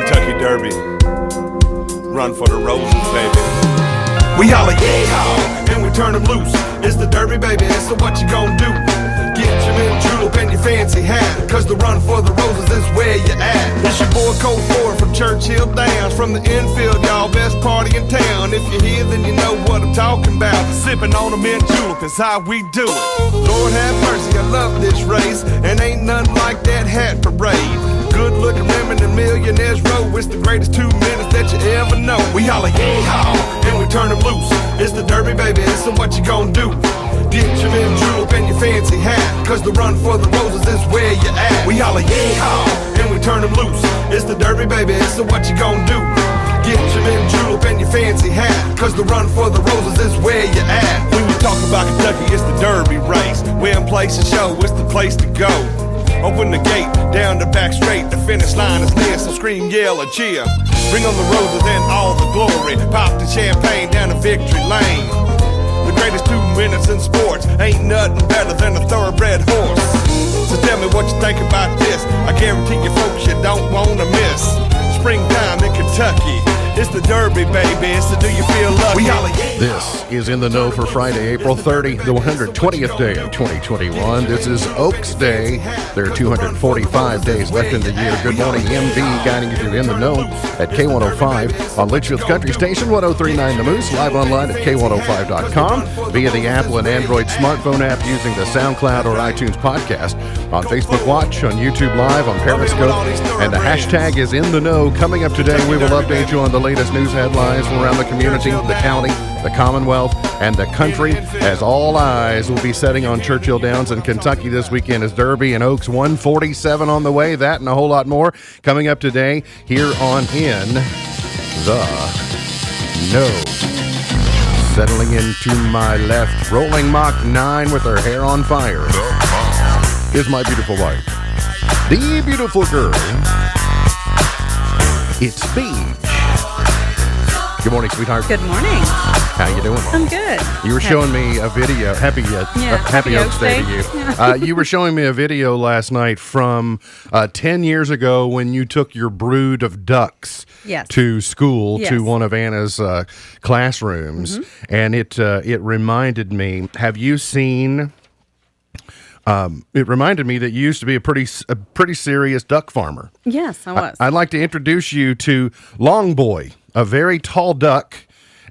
Kentucky Derby. Run for the roses, baby. We holla yeehaw, and we turn them loose. It's the Derby, baby, so what you gonna do? Get your mint julep and your fancy hat, cause the run for the roses is where you at. It's your boy Colt Ford from Churchill Downs, from the infield, y'all, best party in town. If you're here, then you know what I'm talking about. Sipping on a mint julep is how we do it. Lord have mercy, I love this race, and ain't nothing like that hat parade. Good looking women and millionaires row. It's the greatest 2 minutes that you ever know. We holla yeehaw, and we turn them loose. It's the Derby, baby, so what you gonna do? Get your mint julep and your fancy hat, cause the run for the roses is where you at. We holla yeehaw, and we turn them loose. It's the Derby, baby, so what you gonna do? Get your mint julep and your fancy hat, cause the run for the roses is where you at. When you talk about Kentucky, it's the Derby race. When place a show, it's the place to go. Open the gate, down the back straight, the finish line is near, so scream, yell, or cheer. Bring on the roses and all the glory. Pop the champagne down the victory lane. The greatest 2 minutes in sports, ain't nothing better than a thoroughbred horse. So tell me what you think about this. I guarantee you folks you don't wanna miss. Springtime in Kentucky, it's the Derby, baby, so do you feel lucky? This is In the Know for Friday, April 30, the 120th day of 2021. This is Oaks Day. There are 245 days left in the year. Good morning, MV, guiding you through In the Know at K105 on Litchfield's Country Station, 1039 The Moose, live online at K105.com, via the Apple and Android smartphone app using the SoundCloud or iTunes podcast, on Facebook Watch, on YouTube Live, on Periscope, and the hashtag is In the Know. Coming up today, we will update you on the latest news headlines from around the community, the county, the Commonwealth, and the country, as all eyes will be setting on Churchill Downs in Kentucky this weekend as Derby and Oaks 147 on the way. That and a whole lot more coming up today here on In the Know. Settling into my left, rolling Mach 9 with her hair on fire, is my beautiful wife, the beautiful girl. It's Beach. Good morning, sweetheart. Good morning. How you doing? I'm good. You were showing me a video. Happy Oaks Day to you. Yeah. You were showing me a video last night from 10 years ago when you took your brood of ducks to school, to one of Anna's classrooms, and it reminded me. Have you seen? It reminded me that you used to be a pretty serious duck farmer. Yes, I was. I'd like to introduce you to Longboy, a very tall duck,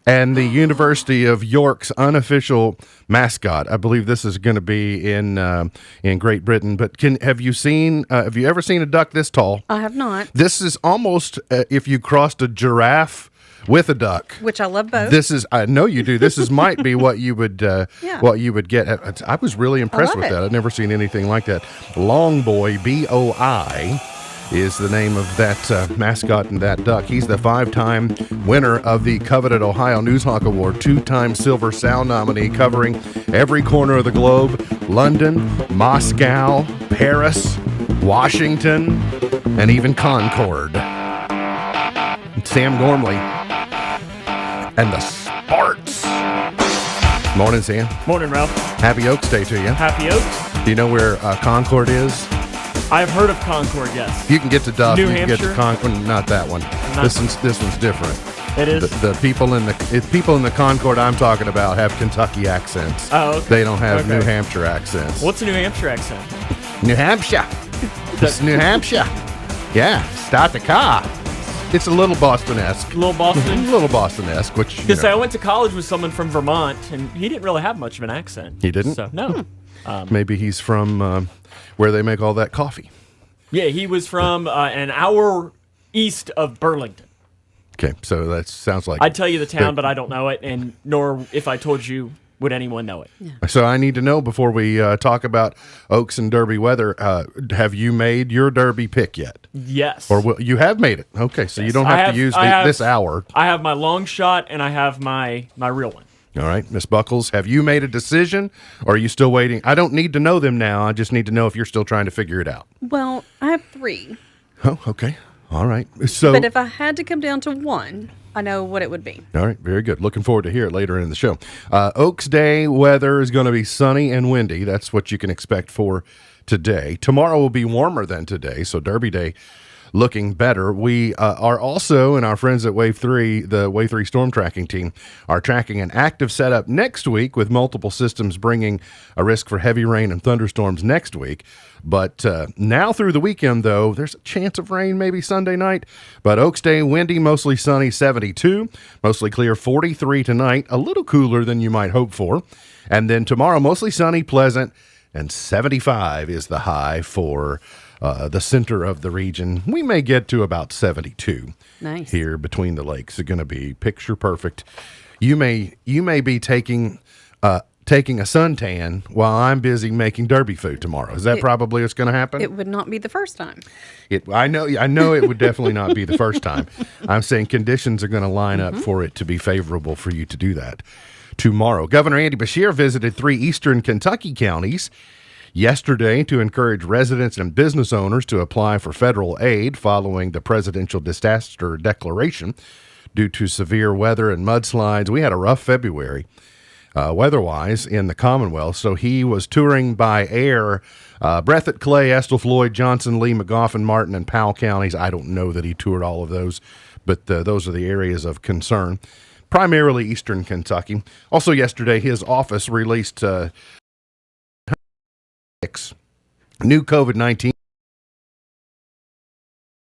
and the University of York's unofficial mascot. I believe this is going to be in Great Britain. But have you ever seen a duck this tall? I have not. This is almost if you crossed a giraffe with a duck, which I love both. This is, I know you do. This might be what you would get. I was really impressed with that. I've never seen anything like that. Longboy, BOI, is the name of that mascot and that duck. He's the 5-time winner of the coveted Ohio Newshawk Award, 2-time Silver Sound nominee, covering every corner of the globe: London, Moscow, Paris, Washington, and even Concord. Sam Gormley and the Sparks. Morning, Sam. Morning, Ralph. Happy Oaks Day to you. Happy Oaks. Do you know where Concord is? I've heard of Concord, yes. You can get to Duff. New you can Hampshire? get to Concord. Not that one. This one's different. It is? The people in the Concord I'm talking about have Kentucky accents. Oh, okay. They don't have New Hampshire accents. What's a New Hampshire accent? New Hampshire. It's New Hampshire. Yeah. Start the car. It's a little Boston-esque. Little Boston? A little Boston-esque, which, Because I went to college with someone from Vermont, and he didn't really have much of an accent. He didn't? So, no. Maybe he's from where they make all that coffee. Yeah, he was from an hour east of Burlington. Okay, so that sounds like... I'd tell you the town, but I don't know it, and nor if I told you would anyone know it. Yeah. So I need to know before we talk about Oaks and Derby weather, have you made your Derby pick yet? Yes. Or you have made it. Okay, so Yes. you don't have to use this hour. I have my long shot, and I have my real one. All right, Miss Buckles, have you made a decision, or are you still waiting? I don't need to know them now. I just need to know if you're still trying to figure it out. Well, I have 3. Oh, okay. All right. So, but if I had to come down to one, I know what it would be. All right, very good. Looking forward to hear it later in the show. Oaks Day weather is going to be sunny and windy. That's what you can expect for today. Tomorrow will be warmer than today, so Derby Day looking better. We are also, and our friends at Wave 3, the Wave 3 storm tracking team, are tracking an active setup next week with multiple systems bringing a risk for heavy rain and thunderstorms next week. But now through the weekend, though, there's a chance of rain maybe Sunday night. But Oaks Day, windy, mostly sunny, 72. Mostly clear, 43 tonight. A little cooler than you might hope for. And then tomorrow, mostly sunny, pleasant, and 75 is the high for the center of the region. We may get to about 72 Nice. here between the lakes. It's going to be picture perfect. You may be taking a suntan while I'm busy making derby food tomorrow. Is that probably what's going to happen? It would not be the first time. I know it would definitely not be the first time. I'm saying conditions are going to line up for it to be favorable for you to do that tomorrow. Governor Andy Beshear visited 3 eastern Kentucky counties yesterday to encourage residents and business owners to apply for federal aid following the presidential disaster declaration due to severe weather and mudslides. We had a rough February weather-wise in the Commonwealth, so he was touring by air Breathitt, Clay, Estill, Floyd, Johnson, Lee, McGoffin, Martin, and Powell counties. I don't know that he toured all of those, but those are the areas of concern, primarily eastern Kentucky. Also yesterday, his office released new COVID-19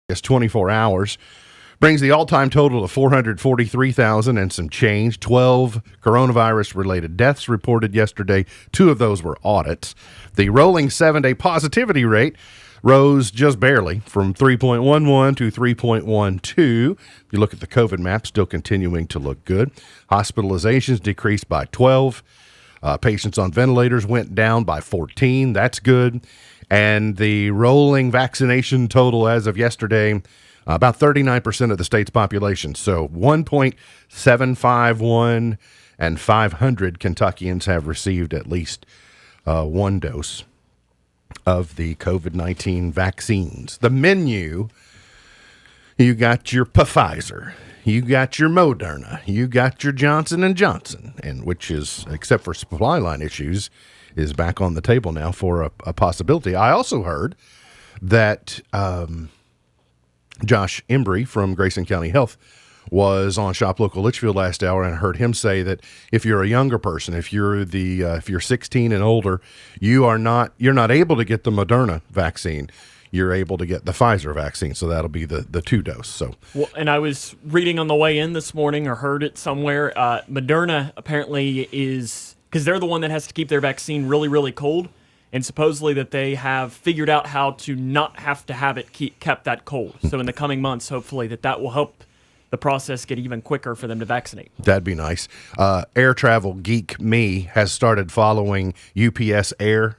is 24 hours, brings the all-time total to 443,000 and some change. 12 coronavirus-related deaths reported yesterday. 2 of those were audits. The rolling 7-day positivity rate rose just barely from 3.11 to 3.12. If you look at the COVID map, still continuing to look good. Hospitalizations decreased by 12. Patients on ventilators went down by 14. That's good. And the rolling vaccination total as of yesterday, about 39% of the state's population. So 1.751 and 500 Kentuckians have received at least one dose of the COVID-19 vaccines. The menu, you got your Pfizer. You got your Moderna, you got your Johnson & Johnson, and which is, except for supply line issues, is back on the table now for a possibility. I also heard that Josh Embry from Grayson County Health was on Shop Local Litchfield last hour, and I heard him say that if you're a younger person, if you're 16 and older, you're not able to get the Moderna vaccine. You're able to get the Pfizer vaccine, so that'll be the 2-dose. So, well, and I was reading on the way in this morning, or heard it somewhere. Moderna apparently is, because they're the one that has to keep their vaccine really, really cold, and supposedly that they have figured out how to not have to have it kept that cold. So in the coming months, hopefully that will help the process get even quicker for them to vaccinate. That'd be nice. Air travel geek me has started following UPS Air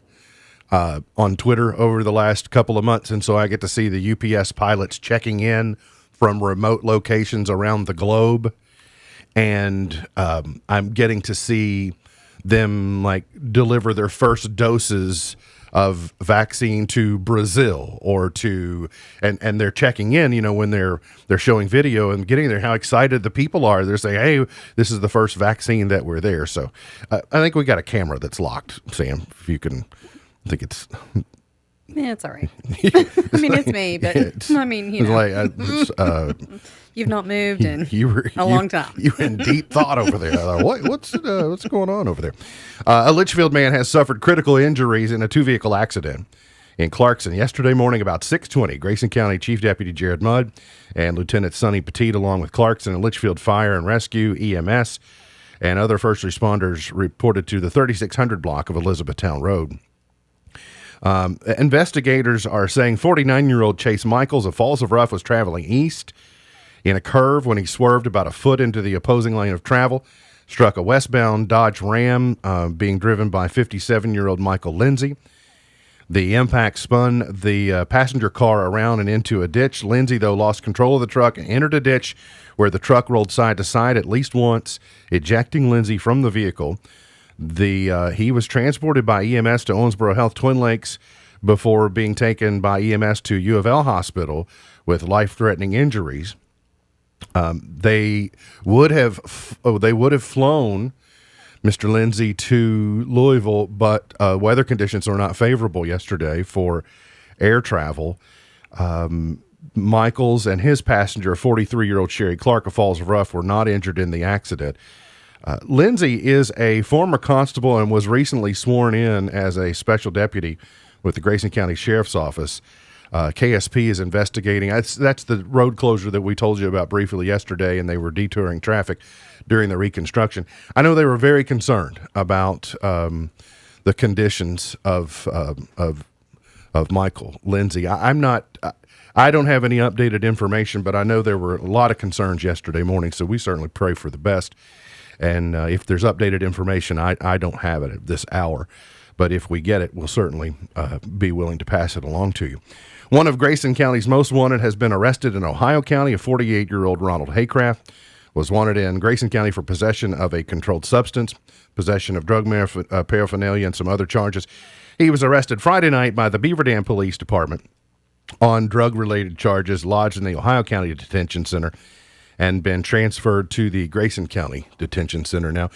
on Twitter over the last couple of months, and so I get to see the UPS pilots checking in from remote locations around the globe, and I'm getting to see them deliver their first doses of vaccine to Brazil or to and they're checking in, when they're showing video and getting there, how excited the people are. They're saying, hey, this is the first vaccine that we're there. So I think we got a camera that's locked, Sam, if you can. I think it's Yeah, it's all right. I mean, it's me, but I mean, you've not moved in a long time. You were in deep thought over there. What's going on over there? A Litchfield man has suffered critical injuries in a 2-vehicle accident in Clarkson yesterday morning about 6:20. Grayson County Chief Deputy Jared Mudd and Lieutenant Sonny Petit, along with Clarkson and Litchfield Fire and Rescue, EMS, and other first responders, reported to the 3600 block of Elizabethtown Road. Investigators are saying 49-year-old Chase Michaels of Falls of Rough was traveling east in a curve when he swerved about a foot into the opposing lane of travel, struck a westbound Dodge Ram being driven by 57-year-old Michael Lindsay. The impact spun the passenger car around and into a ditch. Lindsay, though, lost control of the truck and entered a ditch where the truck rolled side to side at least once, ejecting Lindsay from the vehicle. He was transported by EMS to Owensboro Health Twin Lakes before being taken by EMS to U of L Hospital with life-threatening injuries. They would have flown Mr. Lindsay to Louisville, but weather conditions were not favorable yesterday for air travel. Michaels and his passenger, 43-year-old Sherry Clark of Falls Rough, were not injured in the accident. Lindsay is a former constable and was recently sworn in as a special deputy with the Grayson County Sheriff's Office. KSP is investigating. That's the road closure that we told you about briefly yesterday, and they were detouring traffic during the reconstruction. I know they were very concerned about the conditions of Michael. Lindsay, I'm not. I don't have any updated information, but I know there were a lot of concerns yesterday morning, so we certainly pray for the best. And if there's updated information, I don't have it at this hour. But if we get it, we'll certainly be willing to pass it along to you. One of Grayson County's most wanted has been arrested in Ohio County. A 48-year-old Ronald Haycraft was wanted in Grayson County for possession of a controlled substance, possession of drug paraphernalia, and some other charges. He was arrested Friday night by the Beaver Dam Police Department on drug-related charges lodged in the Ohio County Detention Center and been transferred to the Grayson County Detention Center. Now,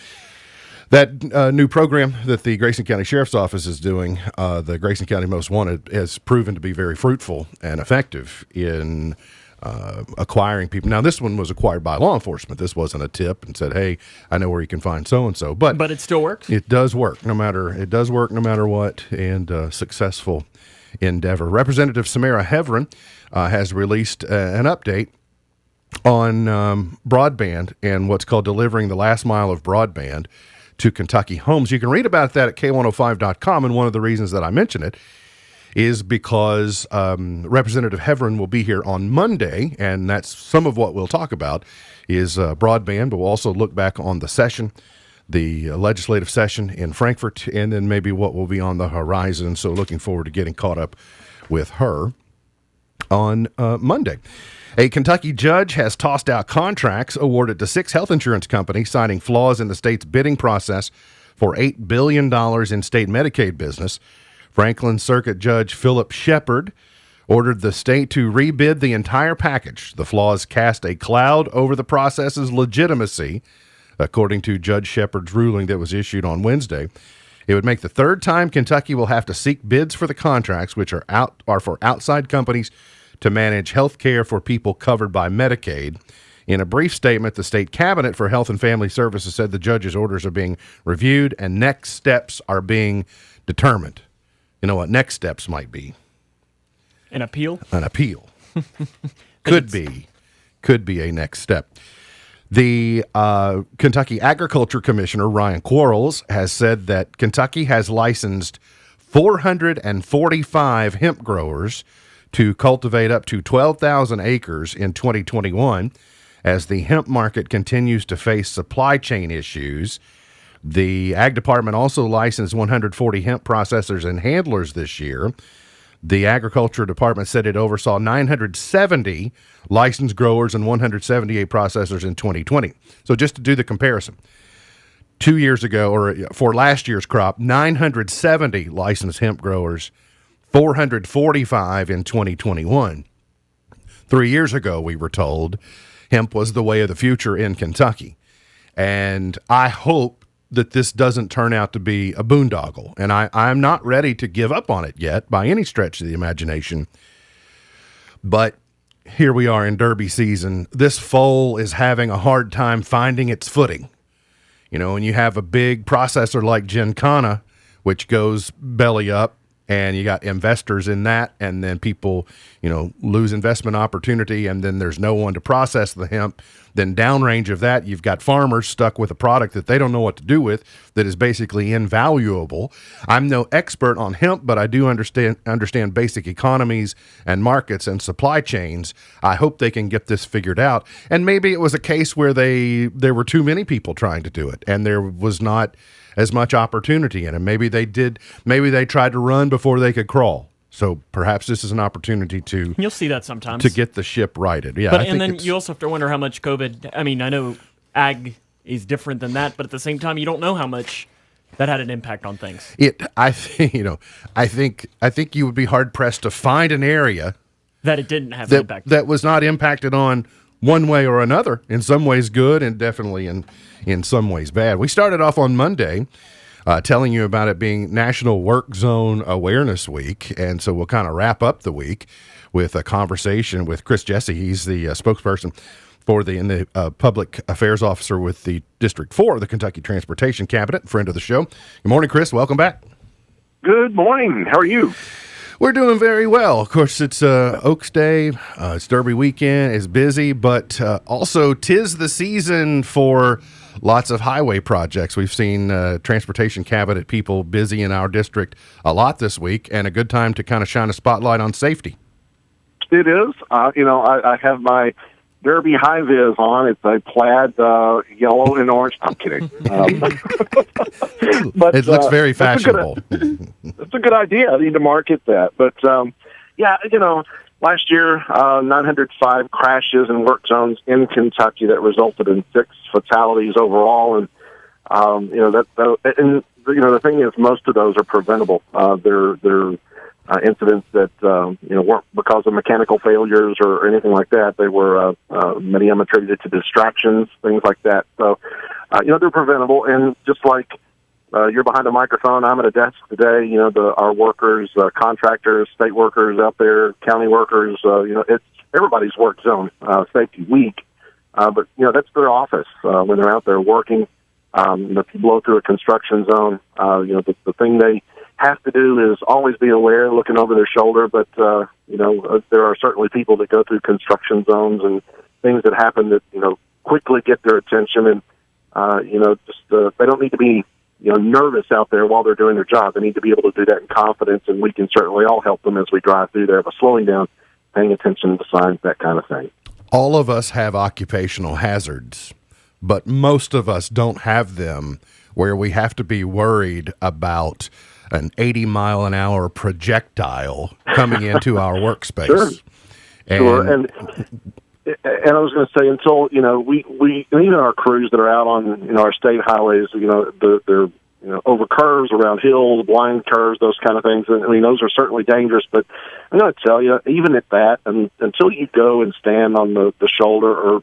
that new program that the Grayson County Sheriff's Office is doing, the Grayson County Most Wanted, has proven to be very fruitful and effective in acquiring people. Now, this one was acquired by law enforcement. This wasn't a tip and said, "Hey, I know where you can find so-and-so." But it still works? It does work no matter what, and successful endeavor. Representative Samara Heverin has released an update on broadband and what's called delivering the last mile of broadband to Kentucky homes. You can read about that at K105.com, and one of the reasons that I mention it is because Representative Heverin will be here on Monday, and that's some of what we'll talk about is broadband, but we'll also look back on the session, the legislative session in Frankfort, and then maybe what will be on the horizon. So looking forward to getting caught up with her on Monday. A Kentucky judge has tossed out contracts awarded to 6 health insurance companies, citing flaws in the state's bidding process for $8 billion in state Medicaid business. Franklin Circuit Judge Philip Shepard ordered the state to rebid the entire package. The flaws cast a cloud over the process's legitimacy, according to Judge Shepard's ruling that was issued on Wednesday. It would make the third time Kentucky will have to seek bids for the contracts, which are for outside companies to manage health care for people covered by Medicaid. In a brief statement, the state cabinet for Health and Family Services said the judge's orders are being reviewed and next steps are being determined. You know what next steps might be? An appeal? An appeal. Could be a next step. The Kentucky Agriculture Commissioner, Ryan Quarles, has said that Kentucky has licensed 445 hemp growers to cultivate up to 12,000 acres in 2021 as the hemp market continues to face supply chain issues. The Ag Department also licensed 140 hemp processors and handlers this year. The Agriculture Department said it oversaw 970 licensed growers and 178 processors in 2020. So just to do the comparison, 2 years ago, or for last year's crop, 970 licensed hemp growers, 445 in 2021. 3 years ago, we were told hemp was the way of the future in Kentucky. And I hope that this doesn't turn out to be a boondoggle. And I'm not ready to give up on it yet by any stretch of the imagination. But here we are in Derby season. This foal is having a hard time finding its footing. You know, and you have a big processor like Gincana, which goes belly up, and you got investors in that, and then people, you know, lose investment opportunity, and then there's no one to process the hemp. Then downrange of that, you've got farmers stuck with a product that they don't know what to do with that is basically invaluable. I'm no expert on hemp, but I do understand basic economies and markets and supply chains. I hope they can get this figured out. And maybe it was a case where there were too many people trying to do it, and there was not as much opportunity in it. Maybe they tried to run before they could crawl. So perhaps this is an opportunity to You'll see that sometimes to get the ship righted. Yeah, but and then you also have to wonder how much COVID. I mean, I know ag is different than that, but at the same time, you don't know how much that had an impact on things. I think you would be hard pressed to find an area that it didn't have an impact. That was not impacted on one way or another. In some ways good, and definitely in some ways bad. We started off on Monday telling you about it being National Work Zone Awareness Week, and so we'll kind of wrap up the week with a conversation with Chris Jesse. He's the spokesperson for the public affairs officer with the District 4 of the Kentucky Transportation Cabinet, friend of the show. Good morning, Chris. Welcome back. Good morning. How are you? We're doing very well. Of course, it's Oaks Day. It's Derby weekend. It's busy, but also 'tis the season for lots of highway projects. We've seen transportation cabinet people busy in our district a lot this week, and a good time to kind of shine a spotlight on safety. It is. I have my Derby high vis on. It's a plaid yellow and orange. I'm kidding. But It looks very fashionable. It's a good idea. I need to market that. But, last year, 905 crashes in work zones in Kentucky that resulted in 6 fatalities overall. And, the thing is, most of those are preventable. They're incidents that, weren't because of mechanical failures or anything like that. They were, many of them attributed to distractions, things like that. So, they're preventable. And just like, you're behind a microphone, I'm at a desk today, our workers, contractors, state workers out there, county workers, it's everybody's work zone, safety week. But, that's their office, when they're out there working. If you blow through a construction zone, the thing they have to do is always be aware, looking over their shoulder. But, there are certainly people that go through construction zones and things that happen that, quickly get their attention. And, they don't need to be, nervous out there while they're doing their job. They need to be able to do that in confidence, and we can certainly all help them as we drive through there. But slowing down, paying attention to signs, that kind of thing. All of us have occupational hazards, but most of us don't have them where we have to be worried about an 80-mile-an-hour projectile coming into our workspace. Sure. And I was going to say, until, we even our crews that are out on, our state highways, they're, over curves, around hills, blind curves, those kind of things. And, those are certainly dangerous. But I'm going to tell you, even at that, and until you go and stand on the shoulder or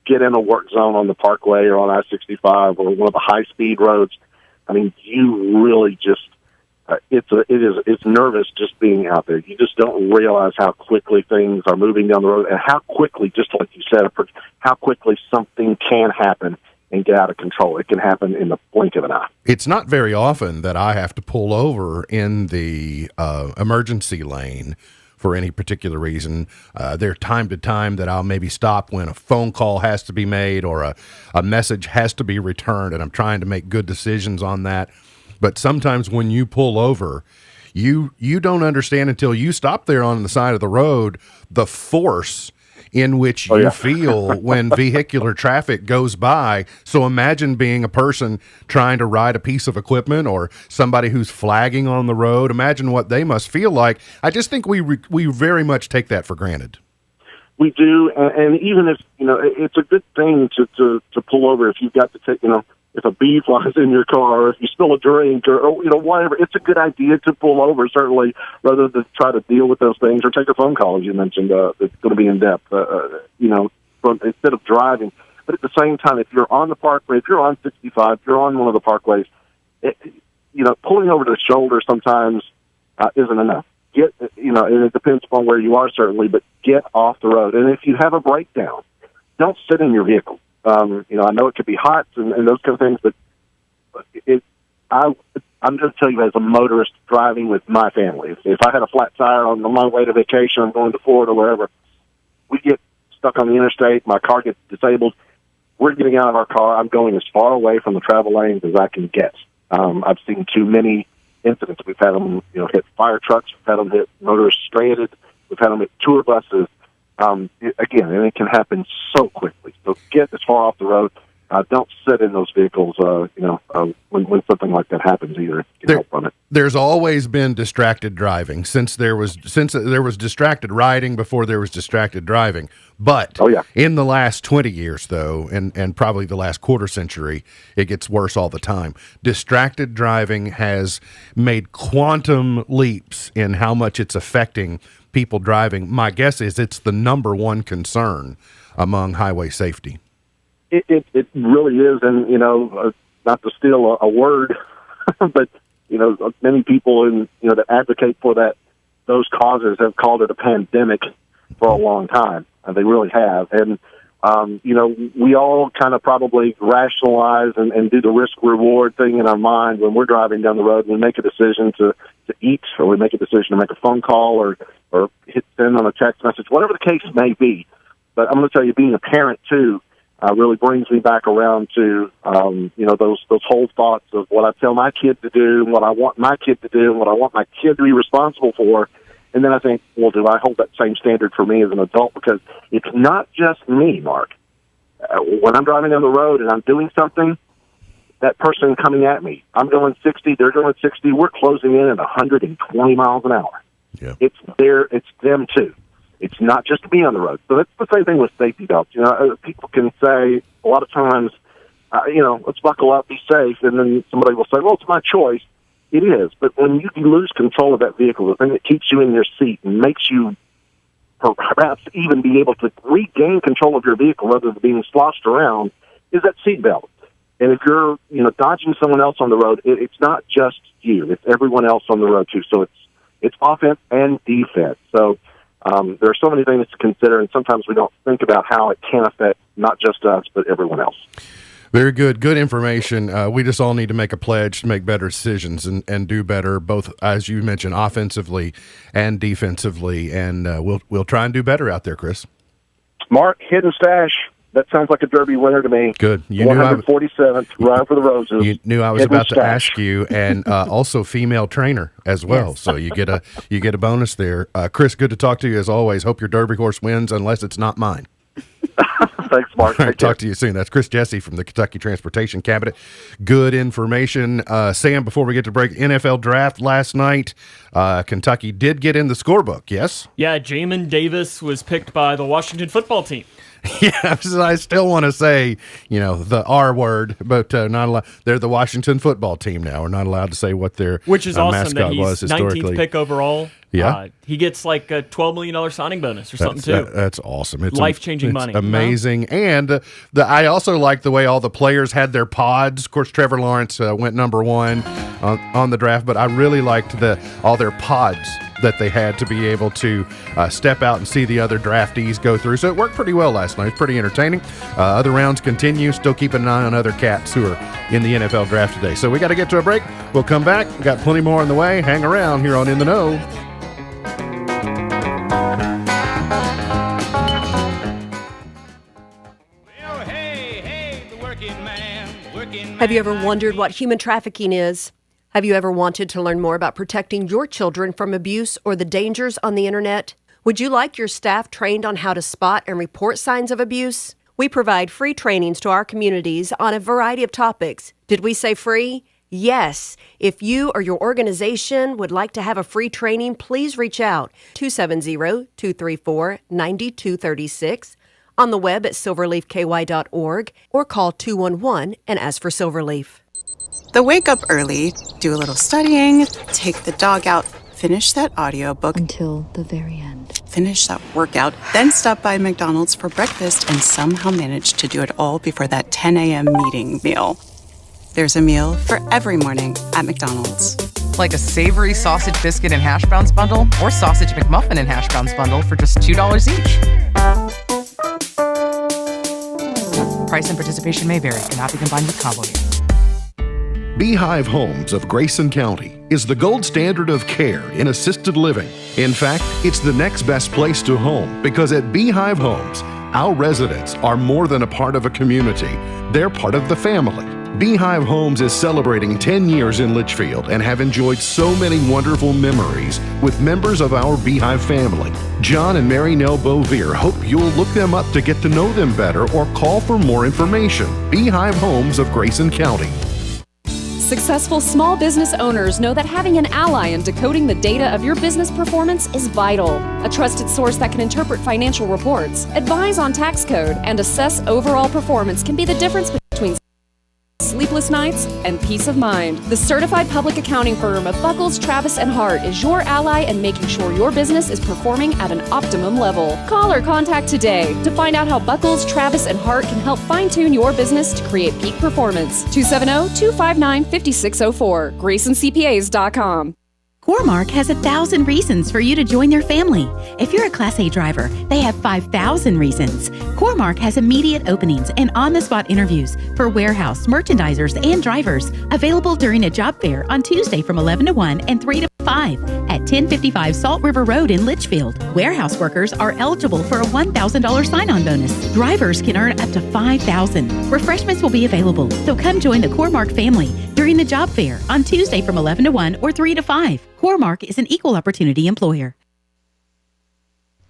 get in a work zone on the Parkway or on I-65 or one of the high-speed roads, you really just, it's nervous just being out there. You just don't realize how quickly things are moving down the road and how quickly, just like you said, how quickly something can happen and get out of control. It can happen in the blink of an eye. It's not very often that I have to pull over in the emergency lane for any particular reason. There time to time that I'll maybe stop when a phone call has to be made or a message has to be returned, and I'm trying to make good decisions on that. But sometimes when you pull over, you don't understand until you stop there on the side of the road the force in which you feel when vehicular traffic goes by. So imagine being a person trying to ride a piece of equipment or somebody who's flagging on the road. Imagine what they must feel like. I just think we very much take that for granted. We do, and even if, it's a good thing to pull over if you've got to take, if a bee flies in your car, or if you spill a drink, or whatever, it's a good idea to pull over, certainly, rather than try to deal with those things or take a phone call, as you mentioned. It's going to be in depth, instead of driving. But at the same time, if you're on the parkway, if you're on 65, if you're on one of the parkways, pulling over to the shoulder sometimes isn't enough. And it depends upon where you are, certainly, but get off the road. And if you have a breakdown, don't sit in your vehicle. I know it could be hot and those kind of things, but I'm going to tell you, as a motorist driving with my family, if I had a flat tire on my way to vacation, I'm going to Florida, wherever, we get stuck on the interstate, my car gets disabled, we're getting out of our car, I'm going as far away from the travel lanes as I can get. I've seen too many incidents. We've had them, hit fire trucks, we've had them hit motorists stranded, we've had them hit tour buses. And it can happen so quickly. So get as far off the road. Don't sit in those vehicles, when something like that happens either. Help from it. There's always been distracted driving since there was distracted riding before there was distracted driving. But in the last 20 years, though, and probably the last quarter century, it gets worse all the time. Distracted driving has made quantum leaps in how much it's affecting people driving. My guess is it's the number one concern among highway safety. It really is, and not to steal a word, but many people that advocate for that those causes have called it a pandemic for a long time. They really have. And, we all kind of probably rationalize and do the risk-reward thing in our mind when we're driving down the road and we make a decision to eat, or we make a decision to make a phone call or hit send on a text message, whatever the case may be. But I'm going to tell you, being a parent, too, really brings me back around to, those whole thoughts of what I tell my kid to do, and what I want my kid to do, and what I want my kid to be responsible for. And then I think, well, do I hold that same standard for me as an adult? Because it's not just me, Mark. When I'm driving down the road and I'm doing something, that person coming at me, I'm going 60, they're going 60, we're closing in at 120 miles an hour. Yeah. It's them too. It's not just me on the road. So that's the same thing with safety belts. People can say a lot of times, let's buckle up, be safe, and then somebody will say, well, it's my choice. It is, but when you lose control of that vehicle, the thing that keeps you in your seat and makes you perhaps even be able to regain control of your vehicle rather than being sloshed around, is that seat belt. And if you're, dodging someone else on the road, it's not just you; it's everyone else on the road too. So it's offense and defense. So there are so many things to consider, and sometimes we don't think about how it can affect not just us but everyone else. Very good. Good information. We just all need to make a pledge to make better decisions and do better, both, as you mentioned, offensively and defensively. And we'll try and do better out there, Chris. Mark, Hidden Stash. That sounds like a Derby winner to me. Good. 147th, Run for the Roses. You knew I was Hidden about to Stash. ask you, and also female trainer as well. Yes. So you get a bonus there. Chris, good to talk to you as always. Hope your Derby horse wins, unless it's not mine. Thanks, Mark. All right, talk to you soon. That's Chris Jesse from the Kentucky Transportation Cabinet. Good information. Sam, before we get to break, NFL draft last night. Kentucky did get in the scorebook, yes? Yeah, Jamin Davis was picked by the Washington football team. Yeah, I still want to say, the R word, but not allowed. They're the Washington football team now. We're not allowed to say what their Which is awesome mascot that he's was historically. 19th pick overall. Yeah. He gets like a $12 million signing bonus or something, too. That's awesome. It's life-changing it's money. Amazing. And I also like the way all the players had their pods. Of course, Trevor Lawrence went number one on the draft, but I really liked all their pods that they had to be able to step out and see the other draftees go through. So it worked pretty well last night. It's pretty entertaining. Other rounds continue. Still keeping an eye on other cats who are in the NFL draft today. So we got to get to a break. We'll come back. We got plenty more on the way. Hang around here on In the Know. Have you ever wondered what human trafficking is? Have you ever wanted to learn more about protecting your children from abuse or the dangers on the internet? Would you like your staff trained on how to spot and report signs of abuse? We provide free trainings to our communities on a variety of topics. Did we say free? Yes. If you or your organization would like to have a free training, please reach out 270-234-9236 on the web at silverleafky.org or call 211 and ask for Silverleaf. The wake up early, do a little studying, take the dog out, finish that audiobook until the very end. Finish that workout, then stop by McDonald's for breakfast and somehow manage to do it all before that 10 a.m. meeting meal. There's a meal for every morning at McDonald's. Like a savory sausage biscuit and hash browns bundle or sausage McMuffin and hash browns bundle for just $2 each. Price and participation may vary. Cannot be combined with combo meals. Beehive Homes of Grayson County is the gold standard of care in assisted living. In fact, it's the next best place to home because at Beehive Homes, our residents are more than a part of a community. They're part of the family. Beehive Homes is celebrating 10 years in Litchfield and have enjoyed so many wonderful memories with members of our Beehive family. John and Mary Nell Bovier hope you'll look them up to get to know them better or call for more information. Beehive Homes of Grayson County. Successful small business owners know that having an ally in decoding the data of your business performance is vital. A trusted source that can interpret financial reports, advise on tax code, and assess overall performance can be the difference between sleepless nights and peace of mind. The certified public accounting firm of Buckles, Travis & Hart is your ally in making sure your business is performing at an optimum level. Call or contact today to find out how Buckles, Travis & Hart can help fine-tune your business to create peak performance. 270-259-5604, GraysonCPAs.com. Core-Mark has 1,000 reasons for you to join their family. If you're a Class A driver, they have 5,000 reasons. Core-Mark has immediate openings and on-the-spot interviews for warehouse, merchandisers, and drivers, available during a job fair on Tuesday from 11 to 1 and 3 to 5 at 1055 Salt River Road in Litchfield. Warehouse workers are eligible for a $1,000 sign-on bonus. Drivers can earn up to $5,000. Refreshments will be available, so come join the Core-Mark family during the job fair on Tuesday from 11 to 1 or 3 to 5. Core-Mark is an equal opportunity employer.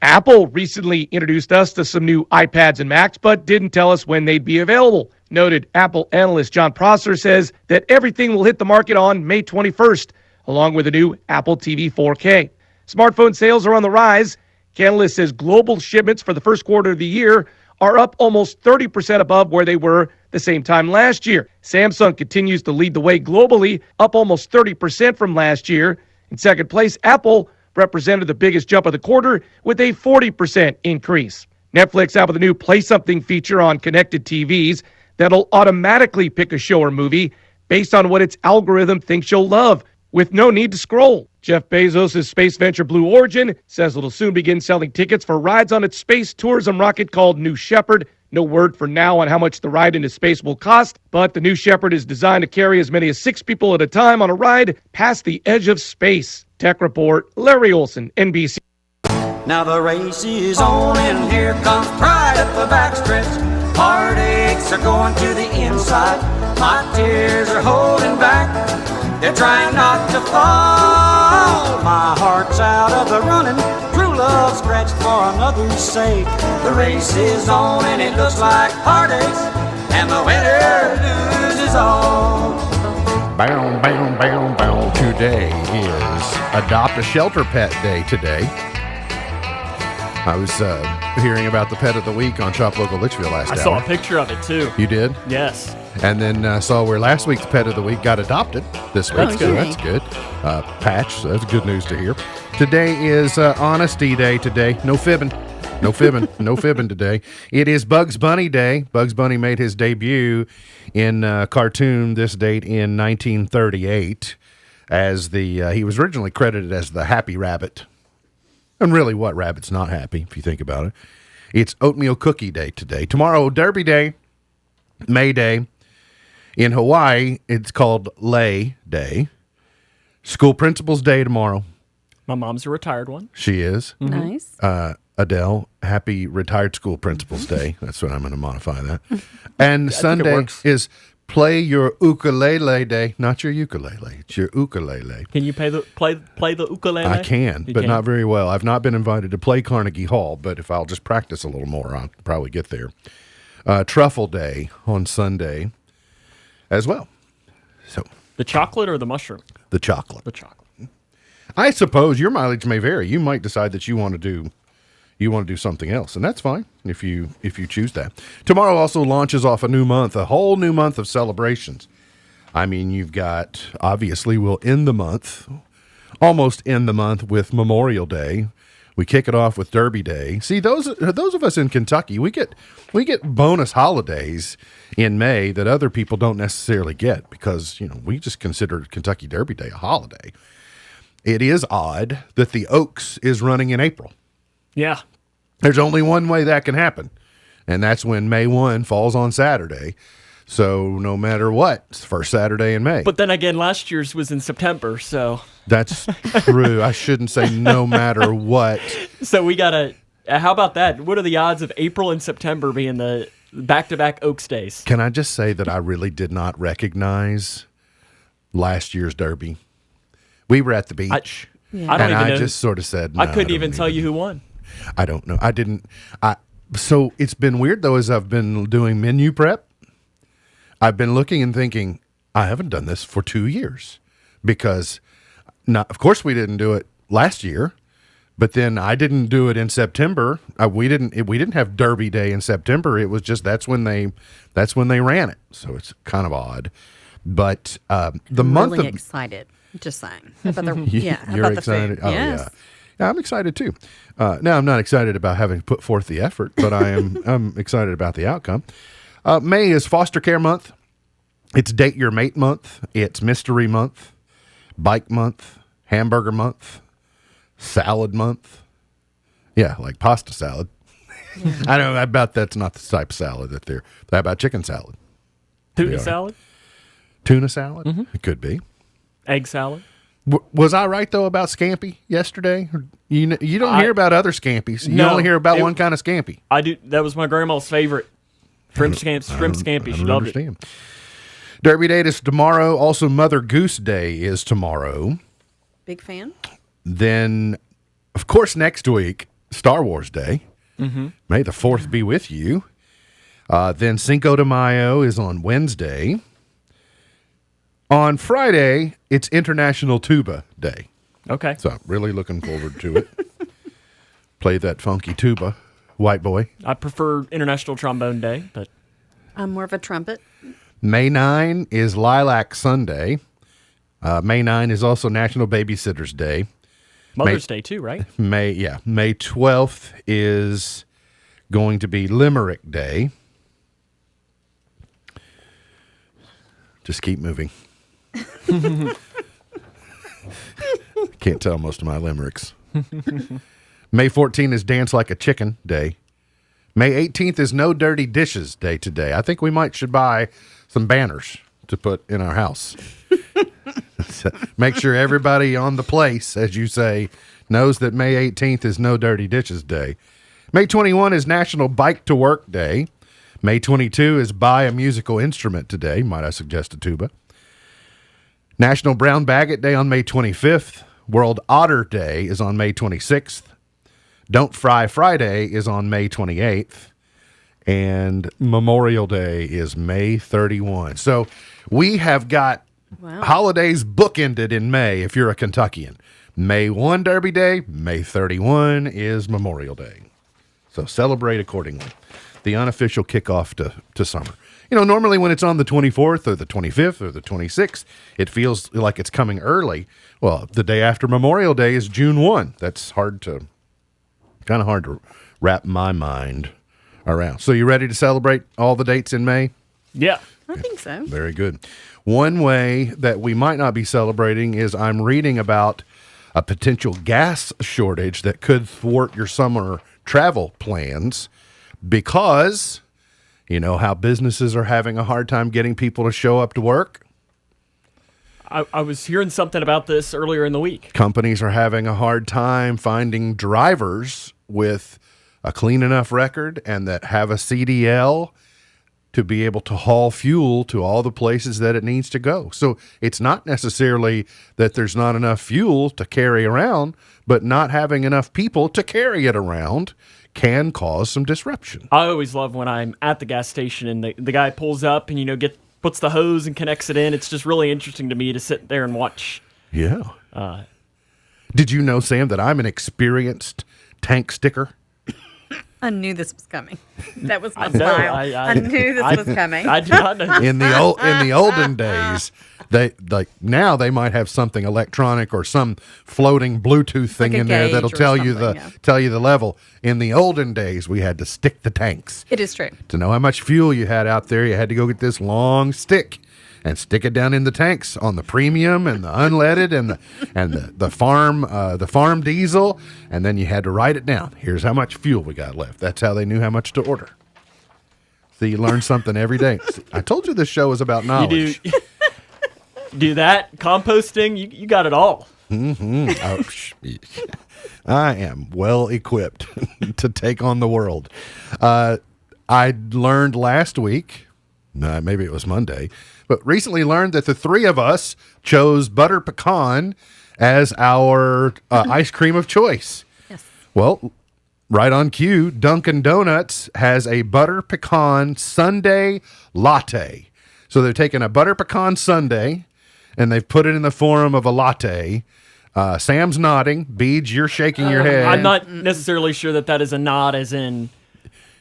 Apple recently introduced us to some new iPads and Macs, but didn't tell us when they'd be available. Noted Apple analyst John Prosser says that everything will hit the market on May 21st, along with a new Apple TV 4K. Smartphone sales are on the rise. Canalys says global shipments for the first quarter of the year are up almost 30% above where they were the same time last year. Samsung continues to lead the way globally, up almost 30% from last year. In second place, Apple represented the biggest jump of the quarter with a 40% increase. Netflix out with a new Play Something feature on connected TVs that'll automatically pick a show or movie based on what its algorithm thinks you'll love, with no need to scroll. Jeff Bezos' space venture Blue Origin says it'll soon begin selling tickets for rides on its space tourism rocket called New Shepard. No word for now on how much the ride into space will cost, but the New Shepard is designed to carry as many as 6 people at a time on a ride past the edge of space. Tech Report, Larry Olson, NBC. Now the race is on and here comes pride up the backstretch. Heartaches are going to the inside. My tears are holding back. They're trying not to fall. My heart's out of the running. True love scratched for another's sake. The race is on and it looks like heartaches, and the winner loses all. Bow, bow, bow, bow. Today is Adopt a Shelter Pet Day today. I was hearing about the pet of the week on Shop Local Litchfield last hour. I saw a picture of it too. You did? Yes. And then saw where last week's pet of the week got adopted this week. That's good. That's good. Patch, so that's good news to hear. Today is Honesty Day today. No fibbing. No fibbing. No fibbing today. It is Bugs Bunny Day. Bugs Bunny made his debut in cartoon this date in 1938 as he was originally credited as the Happy Rabbit. And really, what rabbit's not happy, if you think about it? It's Oatmeal Cookie Day today. Tomorrow, Derby Day, May Day. In Hawaii, it's called Lei Day. School Principals Day tomorrow. My mom's a retired one. She is. Nice. Adele, happy Retired School Principals Day. That's what I'm going to modify that. And Sunday is Play Your Ukulele Day. Not your ukulele. It's your ukulele. Can you play the ukulele? I can, but not very well. I've not been invited to play Carnegie Hall, but if I'll just practice a little more, I'll probably get there. Truffle Day on Sunday as well. So the chocolate or the mushroom? The chocolate. The chocolate. I suppose your mileage may vary. You might decide that you want to do something else, and that's fine if you choose that. Tomorrow also launches off a new month, a whole new month of celebrations. I mean, you've got, obviously, we'll end the month, almost end the month with Memorial Day. We kick it off with Derby Day. See, those of us in Kentucky, we get bonus holidays in May that other people don't necessarily get because, we just consider Kentucky Derby Day a holiday. It is odd that the Oaks is running in April. Yeah. There's only one way that can happen, and that's when May 1 falls on Saturday. So no matter what, it's the first Saturday in May. But then again, last year's was in September, so. That's true. I shouldn't say no matter what. So we got to, how about that? What are the odds of April and September being the back-to-back Oaks days? Can I just say that I really did not recognize last year's Derby? We were at the beach, I just sort of said, no, I couldn't even tell you who won. I don't know. I didn't. So it's been weird, though, as I've been doing menu prep. I've been looking and thinking, I haven't done this for 2 years because, of course, we didn't do it last year, but then I didn't do it in September. We didn't have Derby Day in September. It was just that's when they ran it. So it's kind of odd. But the month really of excited. Just saying. You're excited. Oh, yes. Yeah, I'm excited too. Now I'm not excited about having put forth the effort, but I'm excited about the outcome. May is Foster Care Month. It's Date Your Mate Month. It's Mystery Month, Bike Month, hamburger month, salad month. Yeah, like pasta salad. I don't know. I bet that's not the type of salad that they're. How about chicken salad? Tuna salad? Tuna salad? It could be. Egg salad? Was I right, though, about scampi yesterday? You don't hear about other scampies. You only hear about one kind of scampi. I do. That was my grandma's favorite. Shrimp scampi. She loved it. Derby Day is tomorrow. Also, Mother Goose Day is tomorrow. Big fan. Then, of course, next week, Star Wars Day. May the 4th be with you. Then Cinco de Mayo is on Wednesday. On Friday, it's International Tuba Day. Okay. So I'm really looking forward to it. Play that funky tuba, white boy. I prefer International Trombone Day, but I'm more of a trumpet. May 9 is Lilac Sunday. May 9 is also National Babysitter's Day. Mother's Day too, right? May 12th is going to be Limerick Day. Just keep moving. Can't tell most of my limericks. May 14th is Dance Like a Chicken Day. May 18th is No Dirty Dishes Day today. I think we should buy some banners to put in our house. Make sure everybody on the place, as you say, knows that May 18th is No Dirty Dishes Day. May 21 is National Bike to Work Day. May 22 is Buy a Musical Instrument today. Might I suggest a tuba? National Brown Baggot Day on May 25th. World Otter Day is on May 26th. Don't Fry Friday is on May 28th. And Memorial Day is May 31. So we have got holidays bookended in May if you're a Kentuckian. May 1 Derby Day, May 31 is Memorial Day. So celebrate accordingly. The unofficial kickoff to summer. You know, normally when it's on the 24th or the 25th or the 26th, it feels like it's coming early. Well, the day after Memorial Day is June 1. That's kind of hard to wrap my mind around. So you ready to celebrate all the dates in May? Yeah. I think so. Very good. One way that we might not be celebrating is I'm reading about a potential gas shortage that could thwart your summer travel plans because you know how businesses are having a hard time getting people to show up to work? I was hearing something about this earlier in the week. Companies are having a hard time finding drivers with a clean enough record and that have a CDL to be able to haul fuel to all the places that it needs to go. So it's not necessarily that there's not enough fuel to carry around, but not having enough people to carry it around can cause some disruption. I always love when I'm at the gas station and the guy pulls up and, puts the hose and connects it in. It's just really interesting to me to sit there and watch. Yeah. Did you know, Sam, that I'm an experienced tank sticker? I knew this was coming. That was my I know, smile. I I knew this was coming. I do not know. In the olden days, now they might have something electronic or some floating Bluetooth thing Like a in there gauge that'll or tell you something, tell you the level. In the olden days, we had to stick the tanks. It is true. To know how much fuel you had out there, you had to go get this long stick and stick it down in the tanks on the premium and the unleaded and the farm diesel, and then you had to write it down. Here's how much fuel we got left. That's how they knew how much to order. So you learn something every day. I told you this show is about knowledge. You do that, composting, you got it all. Mm-hmm. I am well equipped to take on the world. I learned last week, maybe it was Monday, but recently learned that the three of us chose butter pecan as our ice cream of choice. Yes. Well, right on cue, Dunkin' Donuts has a butter pecan sundae latte. So they've taken a butter pecan sundae and they've put it in the form of a latte. Sam's nodding. Beej, you're shaking your head. I'm not necessarily sure that is a nod as in...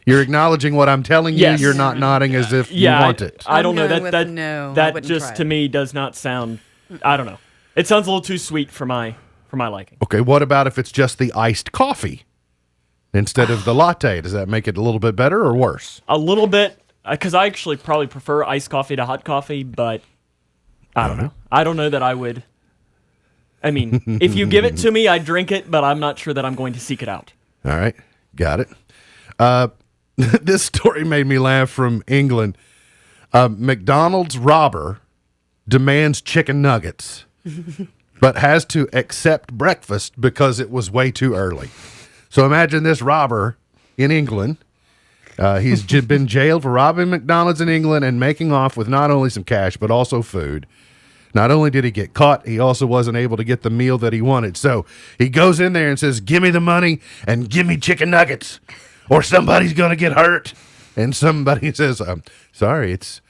You're acknowledging what I'm telling you. Yes. You're not nodding as if you want it. I don't know. I'm going with no. I wouldn't just try to it. me does not sound... I don't know. It sounds a little too sweet for my liking. Okay, what about if it's just the iced coffee instead of the latte? Does that make it a little bit better or worse? A little bit, because I actually probably prefer iced coffee to hot coffee, but I don't know. I don't know that I would I mean, if you give it to me, I drink it, but I'm not sure that I'm going to seek it out. All right. Got it. This story made me laugh from England. McDonald's robber demands chicken nuggets, but has to accept breakfast because it was way too early. So imagine this robber in England. He's been jailed for robbing McDonald's in England and making off with not only some cash, but also food. Not only did he get caught, he also wasn't able to get the meal that he wanted. So he goes in there and says, give me the money and give me chicken nuggets or somebody's going to get hurt. And somebody says, sorry, it's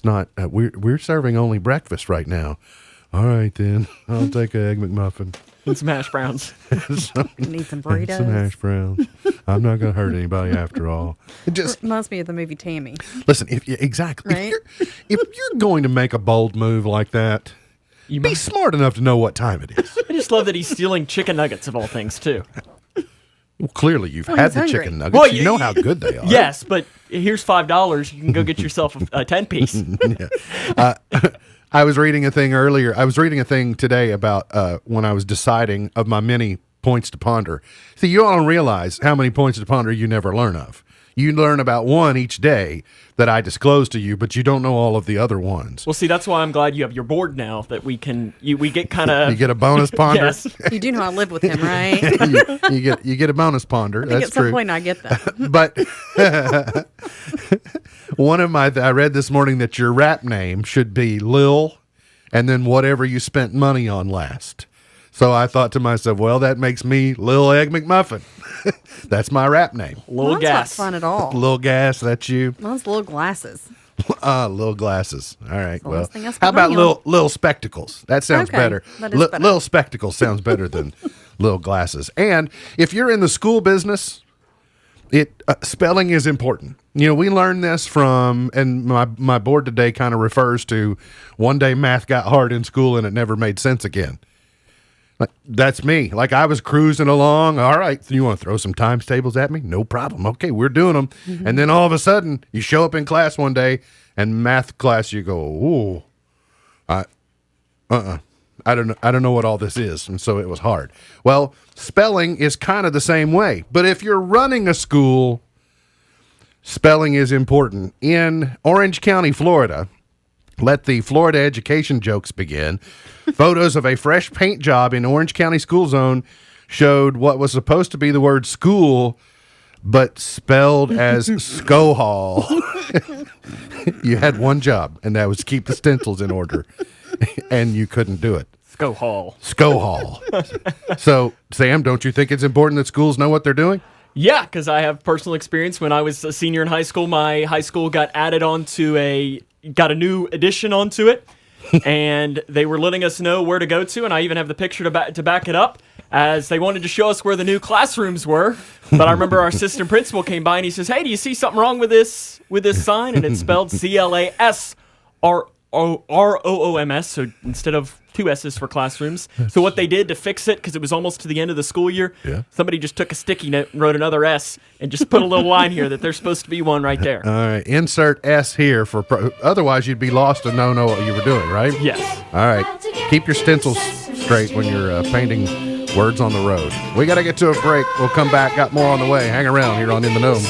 not, we're serving only breakfast right now. All right, then. I'll take an Egg McMuffin. And some hash browns. Need some burritos. Some hash browns. I'm not going to hurt anybody after all. It just reminds me of the movie Tammy. Listen, exactly. Right? If you're going to make a bold move like that, be smart enough to know what time it is. I just love that he's stealing chicken nuggets of all things, too. Well, clearly you've had the hungry. chicken nuggets. Well, you know how good they are. Yes, but here's $5. You can go get yourself a 10-piece. I was reading a thing earlier. I was reading a thing today about when I was deciding of my many points to ponder. See, you all don't realize how many points to ponder you never learn of. You learn about one each day that I disclose to you, but you don't know all of the other ones. Well, see, that's why I'm glad you have your board now that we get kind of... You get a bonus ponder. Yes. You do know I live with him, right? you get a bonus ponder. I think That's at some true. point I get that. But one of I read this morning that your rap name should be Lil and then whatever you spent money on last. So I thought to myself, well, that makes me Lil Egg McMuffin. That's my rap name. Lil Gas. Not fun at all. Lil Gas, that's you. Mine's little glasses. Little glasses. All right. the Well, last thing I spent how about money on. little spectacles? That sounds Okay, better. that is better. Little spectacles sounds better than little glasses. And if you're in the school business, spelling is important. You know, we learned this from, and my board today kind of refers to one day math got hard in school and it never made sense again. Like, that's me. Like I was cruising along. All right, you want to throw some times tables at me? No problem. Okay, we're doing them. Mm-hmm. And then all of a sudden, you show up in class one day, and math class, you go, "Ooh, I don't know what all this is," and so it was hard. Well, spelling is kind of the same way. But if you're running a school, spelling is important. In Orange County, Florida. Let the Florida education jokes begin. Photos of a fresh paint job in Orange County school zone showed what was supposed to be the word school, but spelled as Skohall. You had one job, and that was keep the stencils in order, and you couldn't do it. Skohall. So, Sam, don't you think it's important that schools know what they're doing? Yeah, because I have personal experience. When I was a senior in high school, my high school got added onto got a new addition onto it, and they were letting us know where to go to, and I even have the picture to back it up, as they wanted to show us where the new classrooms were. But I remember our assistant principal came by and he says, "Hey, do you see something wrong with this sign?" And it's spelled CLASROOMS, so instead of 2 S's for classrooms. So what they did to fix it, because it was almost to the end of the school year, somebody just took a sticky note and wrote another S and just put a little line here that there's supposed to be one right there. All right, insert S here for. Otherwise, you'd be lost and know what you were doing, right? Yes. All right, keep your stencils straight when you're painting words on the road. We got to get to a break. We'll come back. Got more on the way. Hang around here on In the Gnome.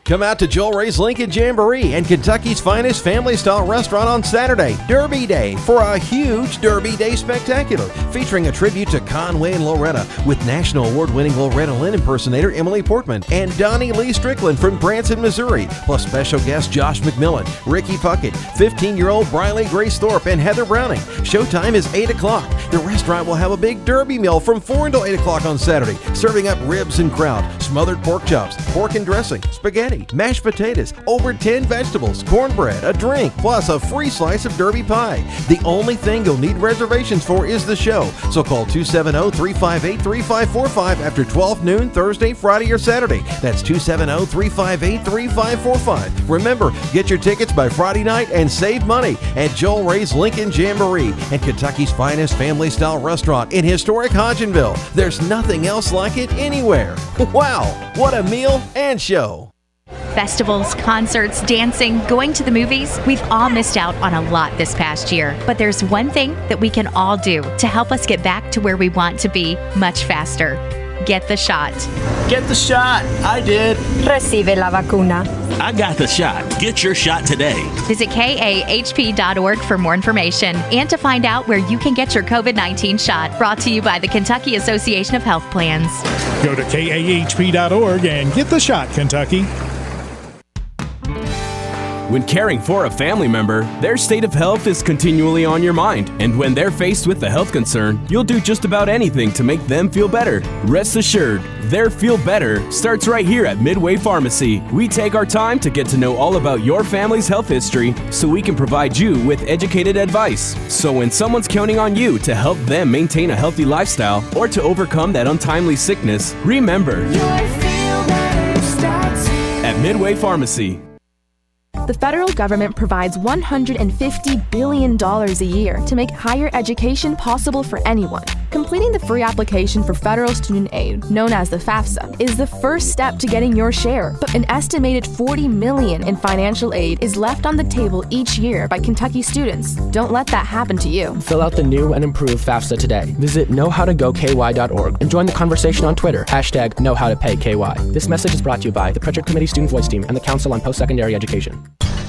Come out to Joel Ray's Lincoln Jamboree and Kentucky's finest family-style restaurant on Saturday, Derby Day, for a huge Derby Day spectacular featuring a tribute to Conway and Loretta with National Award-winning Loretta Lynn impersonator Emily Portman and Donnie Lee Strickland from Branson, Missouri, plus special guests Josh McMillan, Ricky Puckett, 15-year-old Briley Grace Thorpe, and Heather Browning. Showtime is 8 o'clock. The restaurant will have a big Derby meal from 4 until 8 o'clock on Saturday, serving up ribs and kraut, smothered pork chops, pork and dressing, spaghetti, mashed potatoes, over 10 vegetables, cornbread, a drink, plus a free slice of Derby pie. The only thing you'll need reservations for is the show, so call 270-358-3545 after 12 noon Thursday, Friday, or Saturday. That's 270-358-3545. Remember, get your tickets by Friday night and save money at Joel Ray's Lincoln Jamboree and Kentucky's finest family Family Style Restaurant in historic Hodgenville. There's nothing else like it anywhere. Wow, what a meal and show. Festivals, concerts, dancing, going to the movies, we've all missed out on a lot this past year. But there's one thing that we can all do to help us get back to where we want to be much faster. Get the shot. Get the shot. I did. Recibe la vacuna. I got the shot. Get your shot today. Visit kahp.org for more information and to find out where you can get your COVID-19 shot. Brought to you by the Kentucky Association of Health Plans. Go to kahp.org and get the shot, Kentucky. When caring for a family member, their state of health is continually on your mind. And when they're faced with a health concern, you'll do just about anything to make them feel better. Rest assured, their feel better starts right here at Midway Pharmacy. We take our time to get to know all about your family's health history so we can provide you with educated advice. So when someone's counting on you to help them maintain a healthy lifestyle or to overcome that untimely sickness, remember, at Midway Pharmacy. The federal government provides $150 billion a year to make higher education possible for anyone. Completing the free application for federal student aid, known as the FAFSA, is the first step to getting your share. But an estimated $40 million in financial aid is left on the table each year by Kentucky students. Don't let that happen to you. Fill out the new and improved FAFSA today. Visit knowhowtogoky.org and join the conversation on Twitter, #KnowHowToPayKY. This message is brought to you by the Pritchard Committee Student Voice Team and the Council on Post-Secondary Education.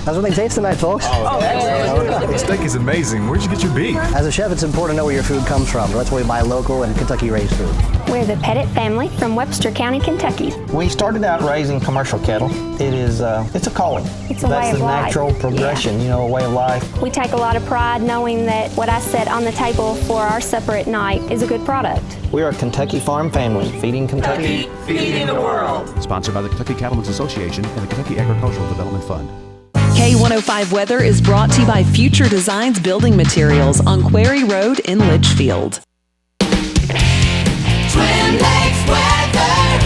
How's everything taste tonight, folks? The steak is amazing. Where'd you get your beef? As a chef, it's important to know where your food comes from. That's why we buy local and Kentucky-raised food. We're the Pettit family from Webster County, Kentucky. We started out raising commercial cattle. It is, it's a calling. It's a way of life. That's the natural progression, a way of life. We take a lot of pride knowing that what I set on the table for our supper at night is a good product. We are a Kentucky farm family, feeding Kentucky. Feeding the world. Sponsored by the Kentucky Cattlemen's Association and the Kentucky Agricultural Development Fund. K105 Weather is brought to you by Future Designs Building Materials on Quarry Road in Litchfield. Twin Lakes weather.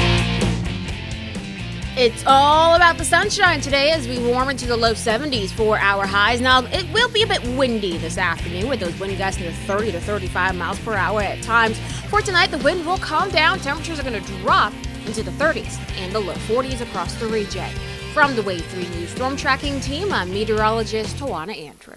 It's all about the sunshine today as we warm into the low 70s for our highs. Now, it will be a bit windy this afternoon with those wind gusts in the 30 to 35 miles per hour at times. For tonight, the wind will calm down. Temperatures are going to drop into the 30s and the low 40s across the region. From the Wave 3 News Storm Tracking Team, I'm meteorologist Tawana Andrew.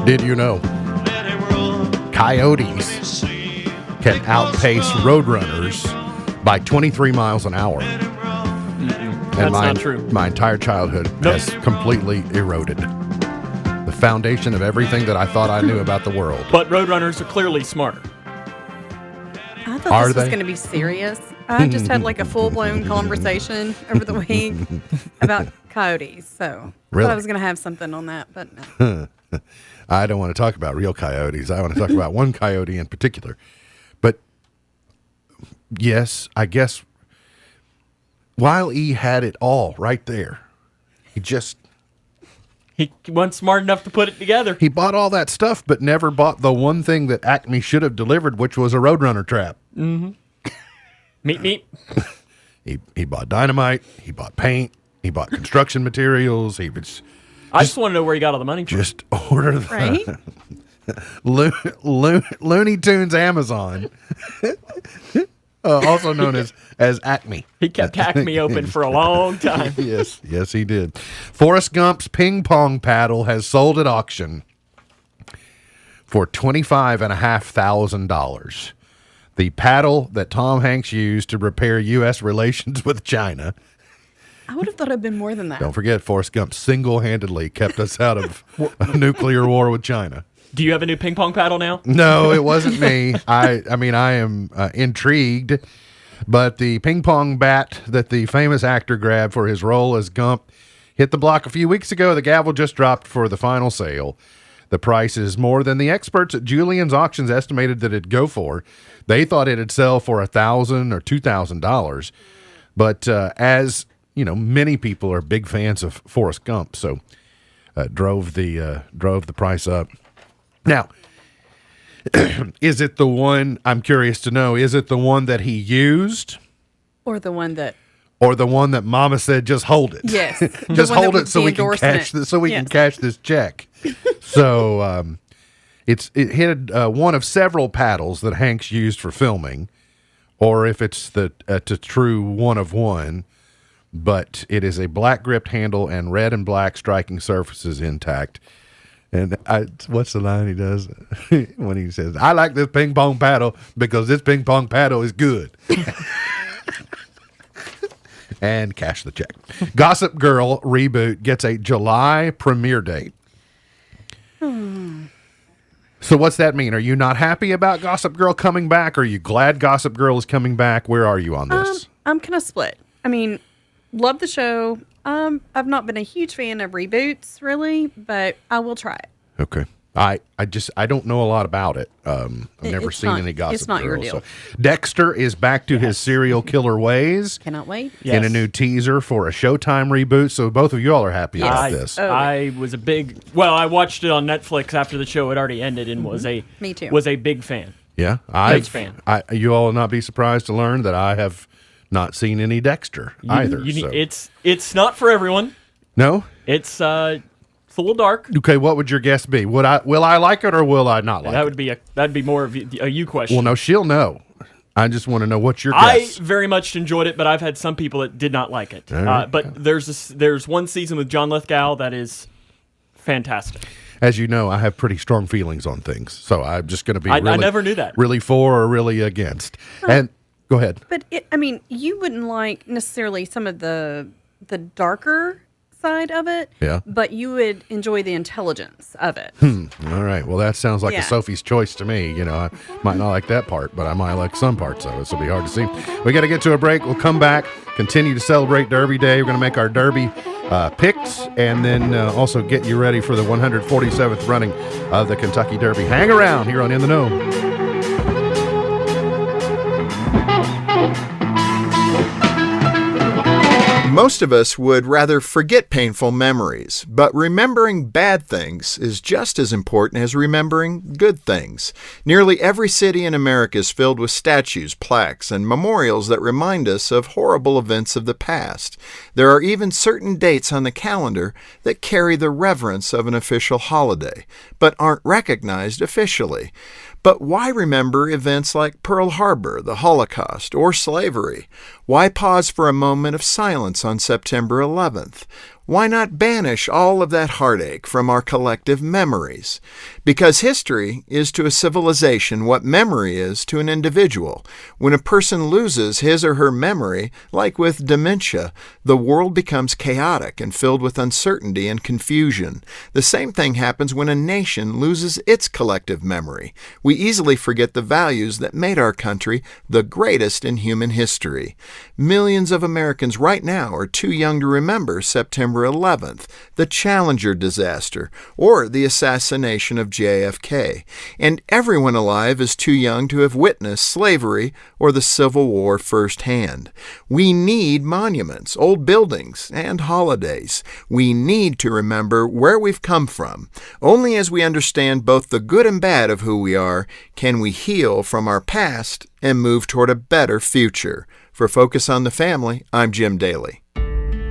Did you know coyotes can outpace roadrunners by 23 miles an hour? That's not true. My entire childhood has completely eroded the foundation of everything that I thought I knew about the world. But roadrunners are clearly smarter. I thought this was going to be serious. I just had like a full-blown conversation over the week about coyotes. So I thought I was going to have something on that, but no. I don't want to talk about real coyotes. I want to talk about one coyote in particular. But yes, I guess Wile E had it all right there. He wasn't smart enough to put it together. He bought all that stuff, but never bought the one thing that Acme should have delivered, which was a Roadrunner trap. Mm-hmm. Meep. He bought dynamite. He bought paint. He bought construction materials. I just want to know where he got all the money from. Just order the Looney Tunes Amazon, also known as Acme. He kept Acme open for a long time. Yes, he did. Forrest Gump's ping pong paddle has sold at auction for $25,500. The paddle that Tom Hanks used to repair U.S. relations with China. I would have thought it'd been more than that. Don't forget, Forrest Gump single-handedly kept us out of a nuclear war with China. Do you have a new ping pong paddle now? No, it wasn't me. I am intrigued, but the ping pong bat that the famous actor grabbed for his role as Gump hit the block a few weeks ago. The gavel just dropped for the final sale. The price is more than the experts at Julien's Auctions estimated that it'd go for. They thought it'd sell for $1,000 or $2,000. But as you know, many people are big fans of Forrest Gump, so drove the price up. Now, is it the one? I'm curious to know. Is it the one that he used, or the one that Mama said just hold it? Yes, just hold it so we can cash this. So we can cash this check. So it hit one of several paddles that Hanks used for filming, or if it's the true one of one. But it is a black gripped handle and red and black striking surfaces intact. And what's the line he does when he says, "I like this ping pong paddle because this ping pong paddle is good." And cash the check. Gossip Girl reboot gets a July premiere date. So what's that mean? Are you not happy about Gossip Girl coming back? Are you glad Gossip Girl is coming back? Where are you on this? I'm kind of split. I mean, love the show. I've not been a huge fan of reboots, really, but I will try it. Okay. I don't know a lot about it. I've never seen any Gossip Girl. It's not your deal. So. Dexter is back to his serial killer ways. Cannot wait. In a new teaser for a Showtime reboot. So both of you all are happy about this. I was I watched it on Netflix after the show had already ended and was a big fan. Yeah. Huge fan. You all will not be surprised to learn that I have not seen any Dexter either. It's not for everyone. No? It's a little dark. Okay, what would your guess be? Will I like it or will I not like it? That'd be more of a you question. Well, no, she'll know. I just want to know what's your guess. I very much enjoyed it, but I've had some people that did not like it. Right. But there's one season with John Lithgow that is fantastic. As you know, I have pretty strong feelings on things, so I'm just going to be I never knew that. Really for or really against. And go ahead. But you wouldn't like necessarily some of the darker side of it. Yeah. But you would enjoy the intelligence of it. All right. Well, that sounds like a Sophie's choice to me. You know, I might not like that part, but I might like some parts of it. So it'll be hard to see. We got to get to a break. We'll come back, continue to celebrate Derby Day. We're going to make our Derby picks, and then also get you ready for the 147th running of the Kentucky Derby. Hang around here on In the Know. Most of us would rather forget painful memories, but remembering bad things is just as important as remembering good things. Nearly every city in America is filled with statues, plaques, and memorials that remind us of horrible events of the past. There are even certain dates on the calendar that carry the reverence of an official holiday, but aren't recognized officially. But why remember events like Pearl Harbor, the Holocaust, or slavery? Why pause for a moment of silence on September 11th? Why not banish all of that heartache from our collective memories? Because history is to a civilization what memory is to an individual. When a person loses his or her memory, like with dementia, the world becomes chaotic and filled with uncertainty and confusion. The same thing happens when a nation loses its collective memory. We easily forget the values that made our country the greatest in human history. Millions of Americans right now are too young to remember September 11th, the Challenger disaster, or the assassination of JFK. And everyone alive is too young to have witnessed slavery or the Civil War firsthand. We need monuments, old buildings, and holidays. We need to remember where we've come from. Only as we understand both the good and bad of who we are can we heal from our past and move toward a better future. For Focus on the Family, I'm Jim Daly.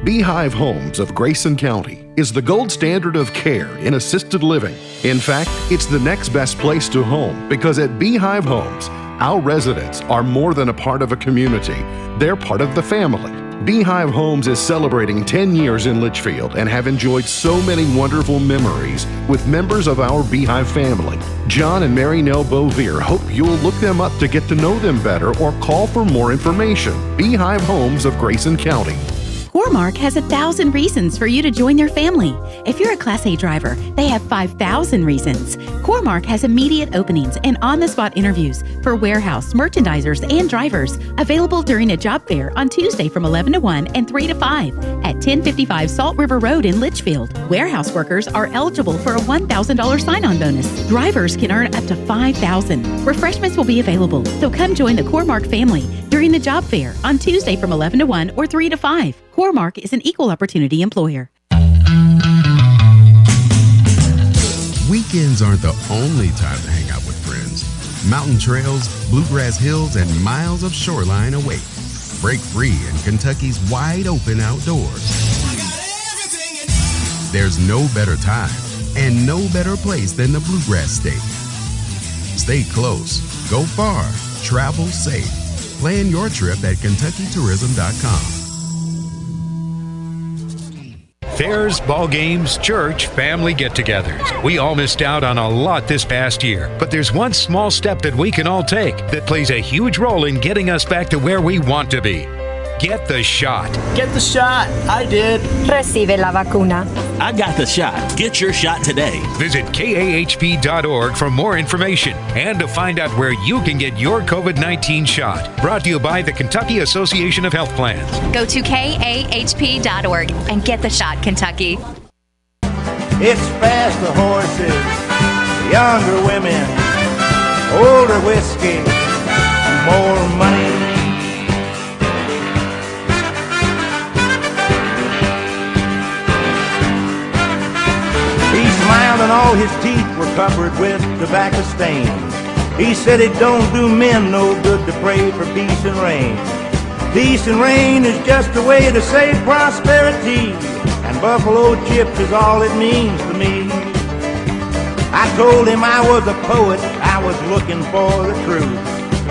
Beehive Homes of Grayson County is the gold standard of care in assisted living. In fact, it's the next best place to home because at Beehive Homes, our residents are more than a part of a community. They're part of the family. Beehive Homes is celebrating 10 years in Litchfield and have enjoyed so many wonderful memories with members of our Beehive family. John and Mary Nell Bovier hope you'll look them up to get to know them better or call for more information. Beehive Homes of Grayson County. Core-Mark has 1,000 reasons for you to join their family. If you're a Class A driver, they have 5,000 reasons. Core-Mark has immediate openings and on-the-spot interviews for warehouse, merchandisers, and drivers, available during a job fair on Tuesday from 11 to 1 and 3 to 5 at 1055 Salt River Road in Litchfield. Warehouse workers are eligible for a $1,000 sign-on bonus. Drivers can earn up to $5,000. Refreshments will be available, so come join the Core-Mark family during the job fair on Tuesday from 11 to 1 or 3 to 5. Core-Mark is an equal opportunity employer. Weekends aren't the only time to hang out with friends. Mountain trails, bluegrass hills, and miles of shoreline await. Break free in Kentucky's wide open outdoors. There's no better time and no better place than the Bluegrass State. Stay close, go far, travel safe. Plan your trip at KentuckyTourism.com. Fairs, ball games, church, family get-togethers. We all missed out on a lot this past year, but there's one small step that we can all take that plays a huge role in getting us back to where we want to be. Get the shot. Get the shot. I did. Recibe la vacuna. I got the shot. Get your shot today. Visit KAHP.org for more information and to find out where you can get your COVID-19 shot. Brought to you by the Kentucky Association of Health Plans. Go to KAHP.org and get the shot, Kentucky. It's faster horses, younger women, older whiskey, more money. He smiled and all his teeth were covered with tobacco stains. He said it don't do men no good to pray for peace and rain. Peace and rain is just a way to say prosperity, and buffalo chips is all it means to me. I told him I was a poet, I was looking for the truth.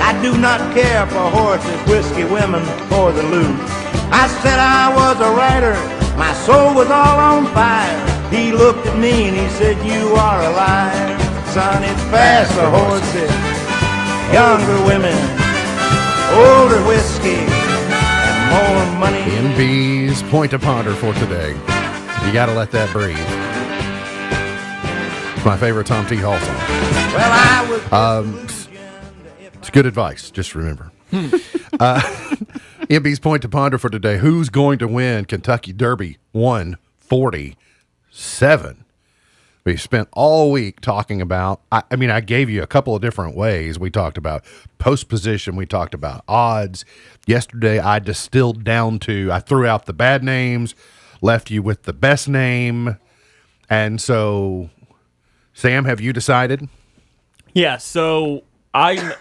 I do not care for horses, whiskey, women, or the loot. I said I was a writer, my soul was all on fire. He looked at me and he said, you are a liar. Son, it's faster horses, younger women, older whiskey, and more money. MB's Point to Ponder for today. You got to let that breathe. It's my favorite Tom T. Hall song. Well, I was... it's good advice, just remember. MB's Point to Ponder for today. Who's going to win Kentucky Derby 147? We spent all week talking about, I mean, I gave you a couple of different ways. We talked about post position. We talked about odds. Yesterday, I distilled down to, I threw out the bad names, left you with the best name. And so, Sam, have you decided? Yeah, so I'm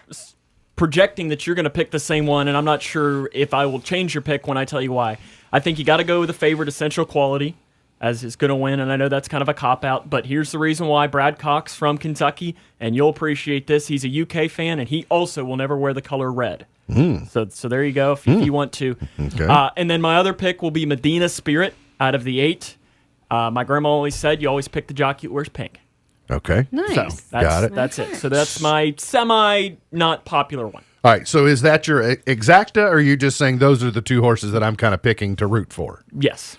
projecting that you're going to pick the same one, and I'm not sure if I will change your pick when I tell you why. I think you got to go with the favorite, Essential Quality, as is going to win, and I know that's kind of a cop-out, but here's the reason why. Brad Cox from Kentucky, and you'll appreciate this. He's a UK fan, and he also will never wear the color red. So there you go if you want to. Okay. And then my other pick will be Medina Spirit out of the 8. My grandma always said you always pick the jockey who wears pink. Okay. Nice. So Got it. That's it. So that's my semi-not popular one. All right, so is that your exacta, or are you just saying those are the two horses that I'm kind of picking to root for? Yes.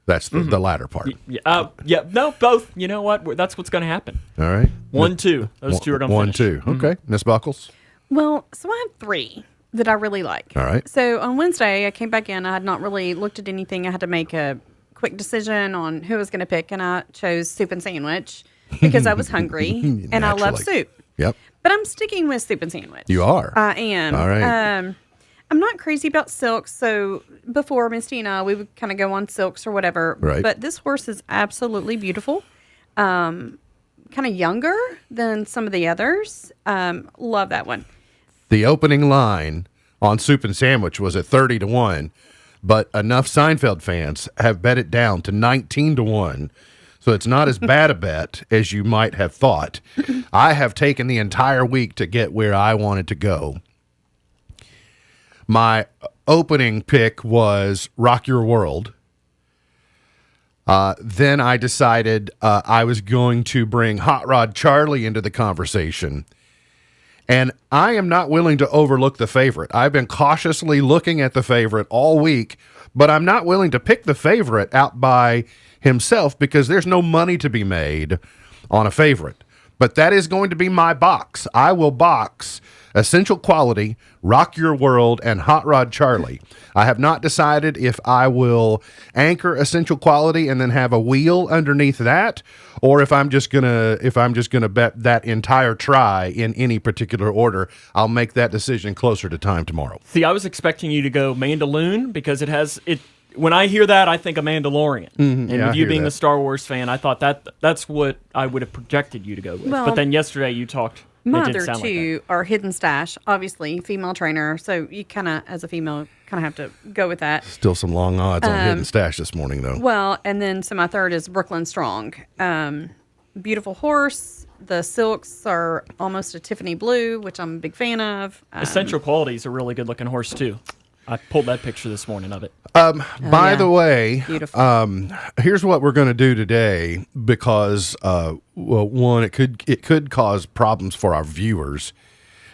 That's the latter part. Yeah, no, both. You know what? That's what's going to happen. All right. 1, 2. Those two are going to finish. 1, 2. Okay. Miss Buckles? Well, so I have 3 that I really like. All right. So on Wednesday, I came back in. I had not really looked at anything. I had to make a quick decision on who I was going to pick, and I chose Soup and Sandwich because I was hungry, and I love soup. Yep. But I'm sticking with Soup and Sandwich. You are? I am. All right. I'm not crazy about silks, so before Misty and I, we would kind of go on silks or whatever. Right. But this horse is absolutely beautiful. Kind of younger than some of the others. Love that one. The opening line on Soup and Sandwich was at 30-1, but enough Seinfeld fans have bet it down to 19-1. So it's not as bad a bet as you might have thought. I have taken the entire week to get where I wanted to go. My opening pick was Rock Your World. Then I decided I was going to bring Hot Rod Charlie into the conversation. And I am not willing to overlook the favorite. I've been cautiously looking at the favorite all week, but I'm not willing to pick the favorite out by himself because there's no money to be made on a favorite. But that is going to be my box. I will box Essential Quality, Rock Your World, and Hot Rod Charlie. I have not decided if I will anchor Essential Quality and then have a wheel underneath that, or if I'm just gonna bet that entire try in any particular order. I'll make that decision closer to time tomorrow. See, I was expecting you to go Mandaloon because it has it. When I hear that, I think of Mandalorian. Mm-hmm. And with you being a Star Wars fan, I thought that's what I would have projected you to go with. Well, but then yesterday you talked. My other two are Hidden Stash, obviously, female trainer. So you kind of, as a female, kind of have to go with that. Still some long odds on Hidden Stash this morning, though. Well, and then so my third is Brooklyn Strong. Beautiful horse. The silks are almost a Tiffany blue, which I'm a big fan of. Essential Quality is a really good-looking horse, too. I pulled that picture this morning of it. By the way, beautiful. Here's what we're going to do today because, well, one, it could cause problems for our viewers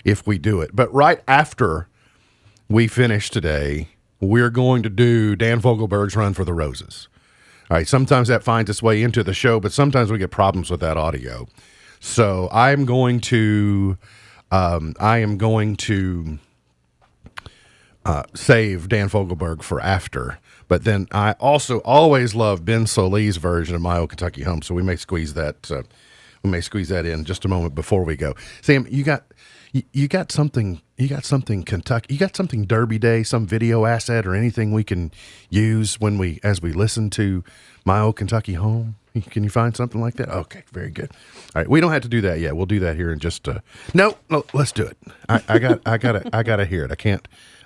if we do it. But right after we finish today, we're going to do Dan Fogelberg's Run for the Roses. All right, sometimes that finds its way into the show, but sometimes we get problems with that audio. So I am going to save Dan Fogelberg for after. But then I also always love Ben Solis' version of My Old Kentucky Home, so we may squeeze that in just a moment before we go. Sam, you got something Kentucky, you got something Derby Day, some video asset or anything we can use as we listen to My Old Kentucky Home? Can you find something like that? Okay, very good. All right, we don't have to do that yet. We'll do that here in just no, let's do it. I gotta hear it.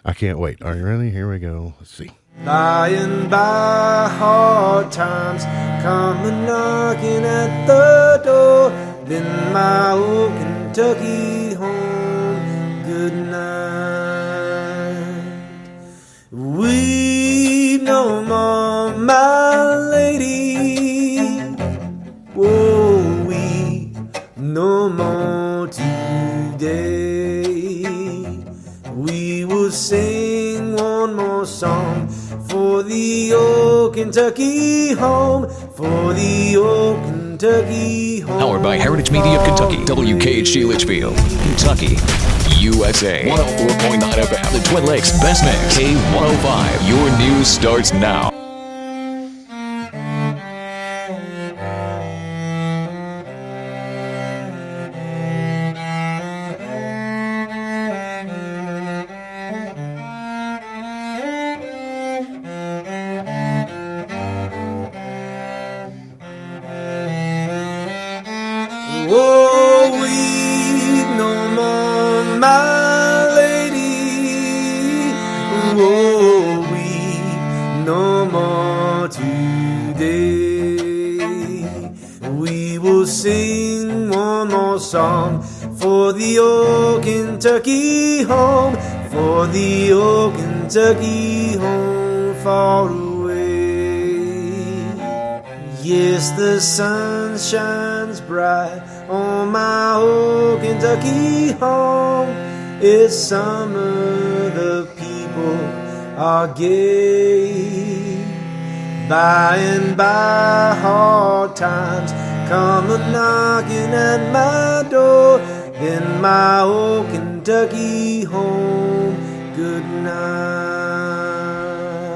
I can't wait. Are you ready? Here we go. Let's see. By and by, hard times come a-knocking at the door. Then my old Kentucky home, good night. Weep no more, my lady. Oh, weep no more today. We will sing one more song for the old Kentucky home, for the old Kentucky home. Powered by Heritage Media of Kentucky, WKHG Litchfield, Kentucky, USA. 104.9 FM, the Twin Lakes Best Mix, K105. Your news starts now. Kentucky home, for the old Kentucky home far away. Yes, the sun shines bright on my old Kentucky home. It's summer, the people are gay. By and by, hard times come a-knocking at my door. In my old Kentucky home, good night.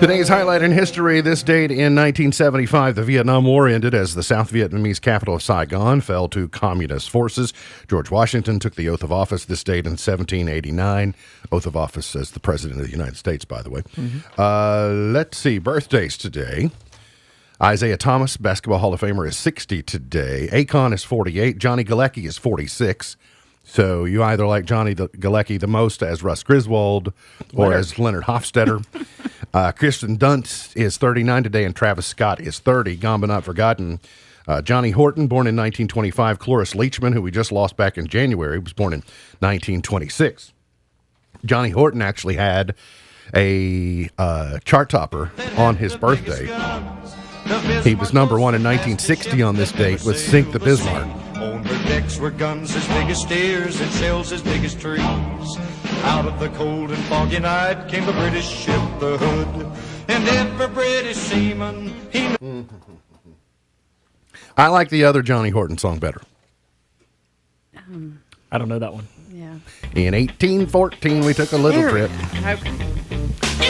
Today's highlight in history, this date in 1975, the Vietnam War ended as the South Vietnamese capital of Saigon fell to communist forces. George Washington took the oath of office this date in 1789. Oath of office as the President of the United States, by the way. Mm-hmm. Let's see, birthdays today. Isaiah Thomas, Basketball Hall of Famer, is 60 today. Akon is 48. Johnny Galecki is 46. So you either like Johnny Galecki the most as Russ Griswold or as Leonard Hofstetter. Kirsten Dunst is 39 today, and Travis Scott is 30. Gone but not forgotten. Johnny Horton, born in 1925. Cloris Leachman, who we just lost back in January, was born in 1926. Johnny Horton actually had a chart topper on his birthday. He was number one in 1960 on this date with Sink the Bismarck. Her decks were guns as big as steers and shells as big as trees. Out of the cold and foggy night came the British ship, the Hood, and every British seaman, he... I like the other Johnny Horton song better. I don't know that one. Yeah. In 1814, we took a little trip. Okay.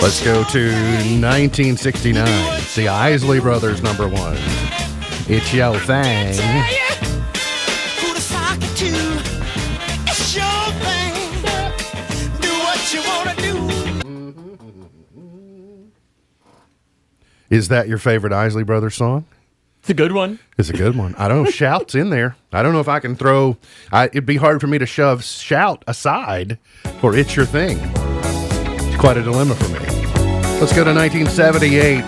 Let's go to 1969. The Isley Brothers, number one. It's your thing. Is that your favorite Isley Brothers song? It's a good one. It's a good one. I don't know. Shout's in there. I don't know if I can throw. It'd be hard for me to shove Shout aside for It's Your Thing. It's quite a dilemma for me. Let's go to 1978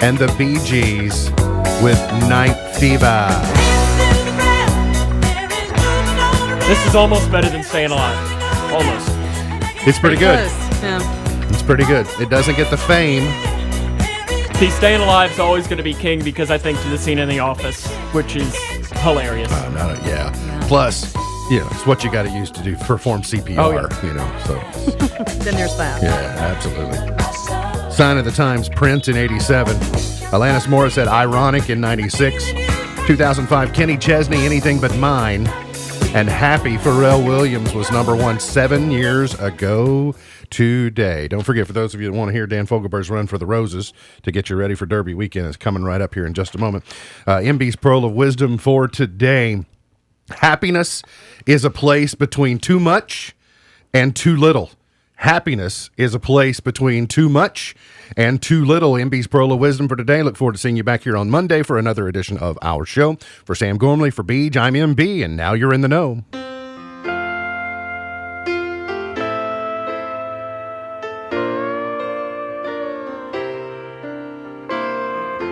and the Bee Gees with Night Fever. This is almost better than Staying Alive. Almost. It's pretty good. Yeah. It's pretty good. It doesn't get the fame. See, Staying Alive is always going to be king because I think to the scene in The Office, which is hilarious. Yeah. Plus, it's what you got to use to perform CPR. Oh, yeah. So. Then there's that. Yeah, absolutely. Sign of the Times, Prince in 87. Alanis Morissette, Ironic in 96. 2005, Kenny Chesney, Anything But Mine. And Happy, Pharrell Williams was number one 7 years ago today. Don't forget, for those of you that want to hear Dan Fogelberg's Run for the Roses to get you ready for Derby weekend, it's coming right up here in just a moment. MB's Pearl of Wisdom for today. Happiness is a place between too much and too little. Happiness is a place between too much and too little. MB's Pearl of Wisdom for today. Look forward to seeing you back here on Monday for another edition of our show. For Sam Gormley, for Beej, I'm MB, and now you're in the know.